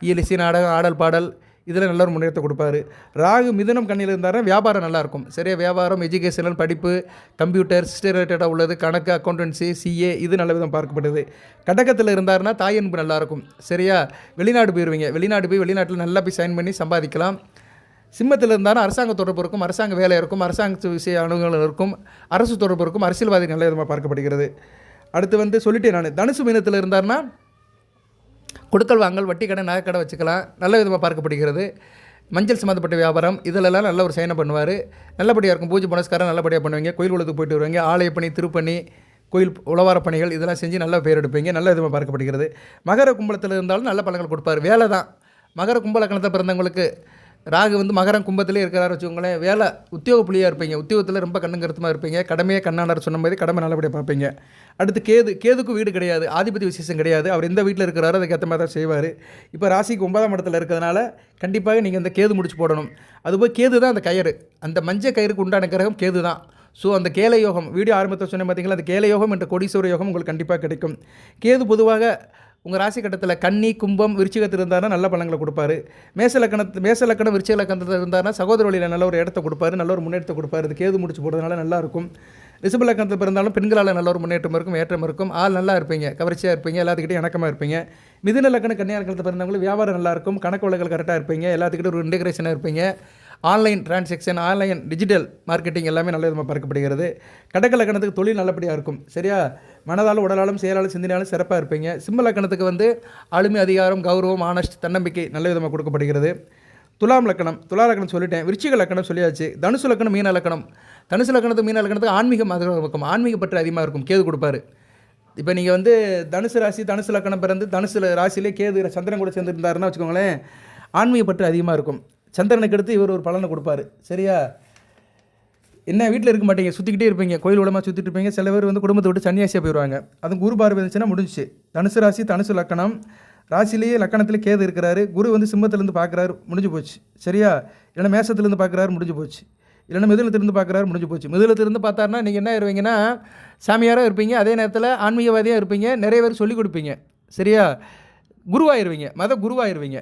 இயலிசை, நாடகம், ஆடல் பாடல் இதில் நல்ல ஒரு முன்னேற்றத்தை கொடுப்பாரு. ராகு மிதுனம் கண்ணியில் இருந்தாருன்னா வியாபாரம் நல்லாயிருக்கும். சரியா வியாபாரம், எஜுகேஷனல், படிப்பு, கம்ப்யூட்டர், சிஸ்டம் ரிலேட்டடாக உள்ளது, கணக்கு, அக்கௌண்டன்சி, சிஏ இது நல்ல விதம் பார்க்கப்படுது. கடகத்தில் இருந்தாருன்னா தாய் அன்பு நல்லாயிருக்கும். சரியா வெளிநாடு போயிடுவீங்க. வெளிநாடு போய் வெளிநாட்டில் நல்லா போய் சைன் பண்ணி சம்பாதிக்கலாம். சிம்மத்தில் இருந்தாலும் அரசாங்க தொடர்பு இருக்கும், அரசாங்க வேலை இருக்கும், அரசாங்க விஷய அணுகுகள் இருக்கும், அரசு தொடர்பு இருக்கும், அரசியல்வாதி நல்ல விதமாக பார்க்கப்படுகிறது. அடுத்து சொல்லிட்டேன் நான். தனுசு மீனத்தில் இருந்தார்னா கொடுக்கல் வாங்கல், வட்டி கடை, நகைக்கடை வச்சுக்கலாம், நல்ல விதமாக பார்க்கப்படுகிறது. மஞ்சள் சம்மந்தப்பட்ட வியாபாரம் இதிலெல்லாம் நல்ல ஒரு சயனம் பண்ணுவார். நல்லபடியாக இருக்கும். பூஜை புனஸ்காரம் நல்லபடியாக பண்ணுவீங்க. கோயில் குளத்துக்கு போயிட்டு வருவீங்க. ஆலய பணி, திருப்பணி, கோயில் உழவார பணிகள் இதெல்லாம் செஞ்சு நல்லா பேர் எடுப்பீங்க. நல்ல விதமாக பார்க்கப்படுகிறது. மகர கும்பலத்தில் இருந்தாலும் நல்ல பலன்கள் கொடுப்பார். வேலை தான். மகர கும்பலக்கணத்தை பிறந்தவங்களுக்கு ராகு மகரம் கும்பத்திலே இருக்கிறாரு வச்சுக்கோங்களேன். வேலை உத்தியோக புள்ளியாக இருப்பீங்க. உத்தியோகத்தில் ரொம்ப கண்ணும் கருத்துமாக இருப்பீங்க. கடமையே கண்ணாண்டார் சொன்ன மாதிரி கடமை நல்லபடியாக பார்ப்பீங்க. அடுத்து கேதுக்கும் வீடு கிடையாது, ஆதிபதி விசேஷம் கிடையாது. அவர் எந்த வீட்டில் இருக்கிறாரோ அதுக்கேற்ற மாதிரி தான் செய்வார். இப்போ ராசிக்கு 9ஆம் இடத்துல இருக்கிறதுனால கண்டிப்பாக நீங்கள் இந்த கேது முடிச்சு போடணும். அதுபோல் கேது தான் அந்த கயிறு, அந்த மஞ்சள் கயிறுக்கு உண்டான கிரகம் கேது தான். ஸோ அந்த கேலை யோகம் வீடியோ ஆரம்பத்தில் சொன்ன பார்த்தீங்களா, அந்த கேலை யோகம் என்ற கோடீஸ்வர யோகம் உங்களுக்கு கண்டிப்பாக கிடைக்கும். கேது பொதுவாக உங்கள் ராசி கட்டத்தில் கன்னி, கும்பம், விருச்சிகத்தில் இருந்தாருன்னா நல்ல பலன்களை கொடுப்பாரு. மேசலக்கணம் விருச்சிக லக்கணத்தில் இருந்தாருன்னா சகோதர வழியில் நல்ல ஒரு இடத்த கொடுப்பாரு, நல்ல ஒரு முன்னேற்றத்தை கொடுப்பாரு. இது கேது முடிச்சு போடுறதுனால நல்லாயிருக்கும். ரிஷப லக்கணத்தில் பிறந்தாலும் பெண்களால் நல்ல ஒரு முன்னேற்றம் இருக்கும், ஏற்றம் இருக்கும். ஆள் நல்லா இருப்பீங்க, கவர்ச்சியாக இருப்பீங்க, எல்லாத்துக்கிட்டையும் இணக்கமாக இருப்பீங்க. மிதுன லக்கணம் கன்னியா லக்கணத்தில் பிறந்தவங்களும் வியாபாரம் நல்லாயிருக்கும், கணக்கு வழக்குகள் கரெக்டாக இருப்பீங்க, எல்லாத்துக்கிட்டும் ஒரு இன்டெகிரேஷனாக இருப்பீங்க. Online transaction, online digital marketing எல்லாமே நல்ல விதமாக பார்க்கப்படுகிறது. கடக லக்கணத்துக்கு தொழில் நல்லபடியாக இருக்கும். சரியா மனதாலும் உடலாலும் செயலாலும் சிந்தனையாலும் சிறப்பாக இருப்பீங்க. சிம்ம லக்கணத்துக்கு ஆளுமை, அதிகாரம், கௌரவம், ஆனஸ்ட், தன்னம்பிக்கை நல்ல விதமாக கொடுக்கப்படுகிறது. துலா லக்கணம் சொல்லிட்டேன். விருச்சிக லக்கணம் சொல்லியாச்சு. தனுசு லக்கணம், மீன லக்கணம். தனுசு லக்கணத்துக்கு மீன லக்கணத்துக்கு ஆன்மீகம் அதிகமாக இருக்கும், ஆன்மீக பற்று அதிகமாக இருக்கும், கேது கொடுப்பாரு. இப்போ நீங்கள் தனுசு ராசி, தனுசு லக்கணம் பிறந்து தனுசு ராசியிலே கேது சந்திரன் கூட சேர்ந்துருந்தாருன்னா வச்சுக்கோங்களேன், ஆன்மீக பற்று அதிகமாக இருக்கும். சந்திரனுக்கு அடுத்து இவர் ஒரு பலனை கொடுப்பாரு. சரியா என்ன வீட்டில் இருக்க மாட்டீங்க, சுற்றிக்கிட்டே இருப்பீங்க, கோயில் உலமாக சுற்றிட்டு இருப்பீங்க. சில பேர் குடும்பத்தை விட்டு சன்னியாசியாக போயிடுவாங்க. அதுவும் குரு பார்வை இருந்துச்சுன்னா முடிஞ்சிச்சு. தனுசு ராசி, தனுசு லக்கணம், ராசிலேயே லக்கணத்தில் கேது இருக்கிறாரு. குரு சிம்மத்திலேருந்து பார்க்குறாரு, முடிஞ்சு போச்சு. சரியா இல்லைன்னா மேசத்துலேருந்து பார்க்குறாரு, முடிஞ்சு போச்சு. இல்லைன்னா மிதுனத்திலிருந்து பார்க்குறாரு, முடிஞ்சு போச்சு. மிதுனத்திலிருந்து பார்த்தாருன்னா நீங்கள் என்ன இருவீங்கன்னா சாமியாராக இருப்பீங்க, அதே நேரத்தில் ஆன்மீகவாதியாக இருப்பீங்க, நிறைய பேர் சொல்லிக் கொடுப்பீங்க. சரியா குருவாயிருவீங்க, குருவாயிருவீங்க.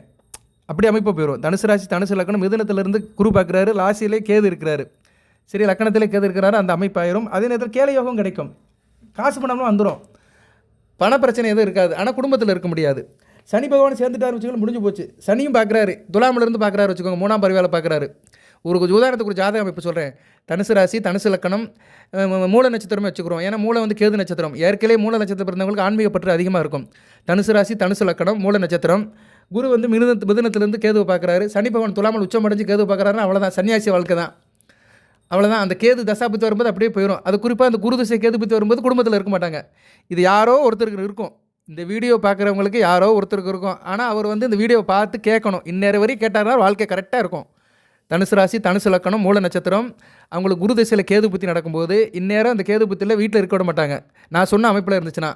அப்படி அமைப்பு போயிடும். தனுசு ராசி, தனுசு லக்கணம், மிதுனத்திலிருந்து குரு பார்க்குறாரு, ராசியிலே கேது இருக்கிறாரு. சரி லக்கணத்திலே கேது இருக்கிறாரு, அந்த அமைப்பாயிரும். அதே நேரத்தில் கேலை யோகம் கிடைக்கும், காசு பணம்லாம் வந்துடும், பண பிரச்சனை எதுவும் இருக்காது. ஆனால் குடும்பத்தில் இருக்க முடியாது. சனி பகவான் சேர்ந்துட்டாரு வச்சுக்கோங்க, முடிஞ்சு போச்சு. சனியும் பார்க்குறாரு, துலாமிலிருந்து பார்க்குறாரு வச்சுக்கோங்க, 3ஆம் பரிவால பார்க்குறாரு. கொஞ்சம் உதாரணத்துக்கு ஒரு ஜாதகம் அமைப்பு சொல்கிறேன். தனுசு ராசி, தனுசு லக்கணம், மூல நட்சத்திரமே வச்சுக்கிறோம். ஏன்னா மூளை கேது நட்சத்திரம். ஏற்கனவே மூல நட்சத்திரம் பிறந்தவங்களுக்கு ஆன்மீக பற்று அதிகமாக இருக்கும். தனுசு ராசி, தனுசு லக்கணம், மூல நட்சத்திரம். குரு மிதுனத்திலிருந்து கேதுவை பார்க்குறாரு. சனி பகவான் துலாமல் உச்சம் அடைஞ்சு கேதுவை பார்க்குறாருன்னா அவ்வளோதான், சன்னியாசி வாழ்க்கை தான், அவ்வளோதான். அந்த கேது தசாபுத்தி வரும்போது அப்படியே போயிடும். அது குறிப்பாக அந்த குரு திசை கேது புத்தி வரும்போது குடும்பத்தில் இருக்க மாட்டாங்க. இது யாரோ ஒருத்தருக்கு இருக்கும், இந்த வீடியோ பார்க்குறவங்களுக்கு யாரோ ஒருத்தருக்கு இருக்கும். ஆனால் அவர் இந்த வீடியோவை பார்த்து கேட்கணும். இந்நேரம் வரைக்கும் கேட்டார்னா வாழ்க்கை கரெக்டாக இருக்கும். தனுசு ராசி, தனுசு லக்கணம், மூல நட்சத்திரம். அவங்களுக்கு குரு திசையில் கேது புத்தி நடக்கும்போது இந்நேரம் அந்த கேது புத்தியில் வீட்டில் இருக்க விட மாட்டாங்க. நான் சொன்ன அமைப்பில் இருந்துச்சுன்னா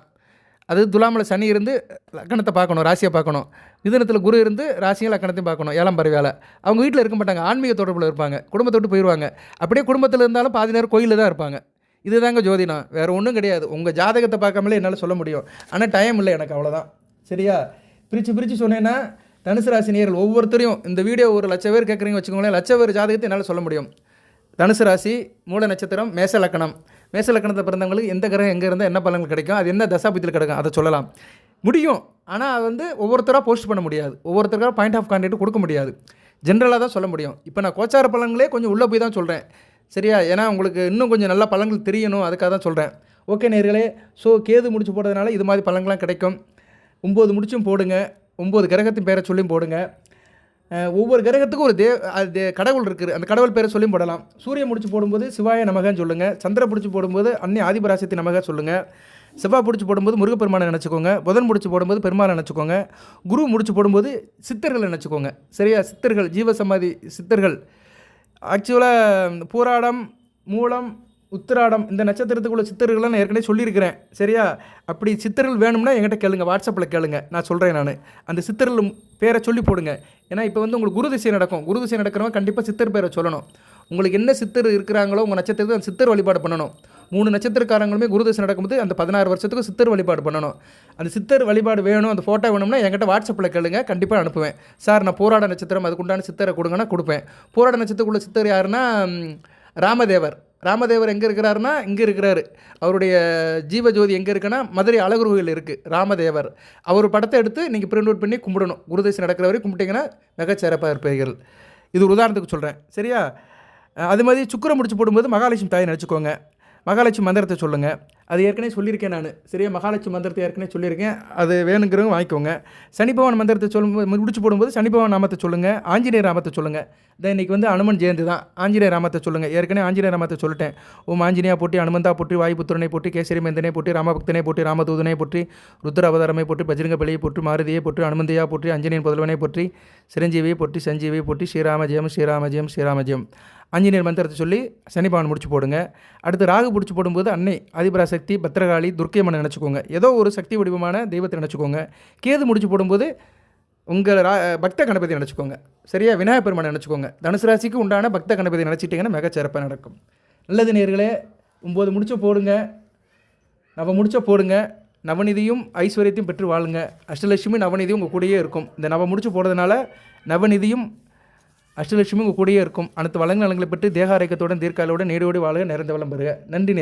அது துலாமில் சனி இருந்து லக்கணத்தை பார்க்கணும், ராசியை பார்க்கணும். மிதுனத்தில் குரு இருந்து ராசியும் லக்கணத்தையும் பார்க்கணும். 7ஆம் பரிவால அவங்க வீட்டில் இருக்க மாட்டாங்க, ஆன்மீக தொடர்பில் இருப்பாங்க, குடும்பத்தை விட்டு போயிடுவாங்க. அப்படியே குடும்பத்தில் இருந்தாலும் பாதி நேரம் கோயிலில் தான் இருப்பாங்க. இதுதாங்க ஜோதிடம், வேறு ஒன்றும் கிடையாது. உங்கள் ஜாதகத்தை பார்க்காமலே என்னால் சொல்ல முடியும், ஆனால் டைம் இல்லை எனக்கு, அவ்வளோதான். சரியா பிரித்து சொன்னேன்னா தனுசு ராசி நேயர்கள் ஒவ்வொருத்தரையும் இந்த வீடியோ 1,00,000 பேர் கேட்குறீங்க வச்சுக்கோங்களேன், 1,00,000 பேர் ஜாதகத்தை என்னால் சொல்ல முடியும். தனுசு ராசி, மூல நட்சத்திரம், மேச லக்கணம். மேச லக்கணத்தை பிறந்தவங்களுக்கு எந்த கிரகம் எங்கே இருந்தால் என்ன பலன்கள் கிடைக்கும், அது என்ன தசாபுத்தியில் கிடைக்கும், அதை சொல்லலாம் முடியும். ஆனால் ஒவ்வொருத்தராக போஸ்ட் பண்ண முடியாது, ஒவ்வொருத்தருக்காக பாயிண்ட் ஆஃப் கான்டாக்ட் கொடுக்க முடியாது, ஜென்ரலாக தான் சொல்ல முடியும். இப்போ நான் கோச்சார பலன்களே கொஞ்சம் உள்ளே போய் தான் சொல்கிறேன். சரியா ஏன்னா உங்களுக்கு இன்னும் கொஞ்சம் நல்ல பலன்கள் தெரியணும், அதுக்காக தான் சொல்கிறேன். ஓகே நேயர்களே, ஸோ கேது முடிச்சு போடுறதுனால இது மாதிரி பலன்கள்லாம் கிடைக்கும். 9 முடிச்சும் போடுங்க, 9 கிரகத்தின் பேரை சொல்லியும் போடுங்க. ஒவ்வொரு கிரகத்துக்கும் ஒரு கடவுள் இருக்குது, அந்த கடவுள் பேரை சொல்லியும் போடலாம். சூரியன் முடிச்சு போடும்போது சிவாய நமகன்னு சொல்லுங்கள், சந்திர பிடிச்சி போடும்போது அன்னை ஆதிபராசக்தி நமக சொல்லுங்கள், செவ்வாய் பிடிச்சி போடும்போது முருகப்பெருமானை நினச்சிக்கோங்க, புதன் முடிச்சு போடும்போது பெருமாளை நினச்சிக்கோங்க, குரு முடிச்சு போடும்போது சித்தர்களை நினச்சிக்கோங்க. சரியா சித்தர்கள், ஜீவசமாதி சித்தர்கள். ஆக்சுவலாக பூராடம், மூலம், உத்திராடம் இந்த நட்சத்திரத்துக்குள்ள சித்தர்களை நான் ஏற்கனவே சொல்லியிருக்கிறேன். சரியா அப்படி சித்தர்கள் வேணும்னா என்கிட்ட கேளுங்க, வாட்ஸ்அப்பில் கேளுங்க, நான் சொல்கிறேன். நான் அந்த சித்தர்கள் பேரை சொல்லி போடுங்க. ஏன்னா இப்போ உங்களுக்கு குரு திசை நடக்கும், குரு திசை நடக்கிறவங்க கண்டிப்பாக சித்தர் பேரை சொல்லணும். உங்களுக்கு என்ன சித்தர் இருக்கிறாங்களோ உங்கள் நட்சத்திரத்துக்கு அந்த சித்தர் வழிபாடு பண்ணணும். 3 நட்சத்திரக்காரங்களுமே குரு தசை நடக்கும்போது அந்த 16 வருஷத்துக்கு சித்தர் வழிபாடு பண்ணணும். அந்த சித்தர் வழிபாடு வேணும், அந்த ஃபோட்டோ வேணும்னா என்கிட்ட வாட்ஸ்அப்பில் கேளுங்க, கண்டிப்பாக அனுப்புவேன். சார் நான் போராட நட்சத்திரம் அதுக்குண்டான சித்தரை கொடுங்கன்னா கொடுப்பேன். போராட நட்சத்திரக்குள்ள சித்தர் யாருன்னா ராமதேவர். ராமதேவர் எங்கே இருக்கிறாருன்னா இங்கே இருக்கிறாரு. அவருடைய ஜீவஜோதி எங்கே இருக்குன்னா மதுரை அழகர் கோயில் இருக்குது ராமதேவர். அவர் படத்தை எடுத்து நீங்கள் பிரிண்ட் அவுட் பண்ணி கும்பிடணும். குருதசை நடக்கிற வரைக்கும் கும்பிட்டிங்கன்னா மிகச்சிறப்பாக இருப்பீர்கள். இது ஒரு உதாரணத்துக்கு சொல்கிறேன், சரியா? அது மாதிரி சுக்கிரம் முடிச்சு போடும்போது மகாலட்சுமி தாயை நினச்சிக்கோங்க. மகாலட்சுமி மந்திரத்தை சொல்லுங்கள். அது ஏற்கனவே சொல்லியிருக்கேன் நான், சரியா? மகாலட்சுமி மந்திரத்தை ஏற்கனவே சொல்லியிருக்கேன், அது வேணுங்கிறவங்க வாங்கிக்கோங்க. சனி பகவான் மந்திரத்தை சொல்லும்போது முடிச்சு போடும்போது சனி பகவான் நாமத்தை சொல்லுங்கள், ஆஞ்சநேயர் நாமத்தை சொல்லுங்கள். இன்றைக்கி வந்து அனுமன் ஜெயந்தி தான், ஆஞ்சநேயர் நாமத்தை சொல்லுங்கள். ஏற்கனவே ஆஞ்சநேயர் நாமத்தை சொல்லிட்டேன். ஓம் ஆஞ்சநேயா போற்றி, அனுமந்தா போற்றி, வாயுபுத்திரனை போற்றி, கேசரி மேந்தனை போற்றி, ராமபக்தனை போற்றி, ராமதூதனை போற்றி, ருத்ர அவதாரமை போற்றி, பஜ்ரங்க பலியை போற்றி, மாருதியை போற்றி, அனுமந்தையா போற்றி, ஆஞ்சநேயன் புதல்வனை போற்றி, சிரஞ்சீவியை போற்றி, சஞ்சீவியை போற்றி, ஸ்ரீராமஜெயம் ஸ்ரீராமஜெயம் ஸ்ரீராமஜெயம். ஆஞ்சநேயர் மந்திரத்தை சொல்லி சனிபகவான் முடிச்சு போடுங்க. அடுத்து ராகு பிடிச்சி போடும்போது அன்னை ஆதிபராசக்தி, பத்திரகாளி, துர்க்கையம்மனை நினச்சிக்கோங்க. ஏதோ ஒரு சக்தி வடிவமான தெய்வத்தை நினச்சிக்கோங்க. கேது முடிச்சு போடும்போது உங்கள் பக்த கணபதி நினச்சிக்கோங்க, சரியா? விநாயகப் பெருமானை நினச்சிக்கோங்க. தனுசு ராசிக்கு உண்டான பக்த கணபதி நினச்சிட்டிங்கன்னா மிகச்சிறப்பாக நடக்கும். நல்லது நேயர்களே, 9 முடிச்ச போடுங்க, நவ முடிச்ச போடுங்க. நவநிதியும் ஐஸ்வர்யத்தையும் பெற்று வாழுங்க. அஷ்டலட்சுமி நவநிதியும் உங்கள் கூடயே இருக்கும். இந்த நவ முடிச்சு போடுறதுனால நவநிதியும் அஷ்டலட்சுமி உங்கள் கூடயே இருக்கும். அனைத்து வளங்கள் நலங்களை பெற்று தேக ஆரோக்கியத்துடன் தீர்க்காலோடு நீடோடி வாழ நிறைந்த வளம் பெறுக. நன்றி.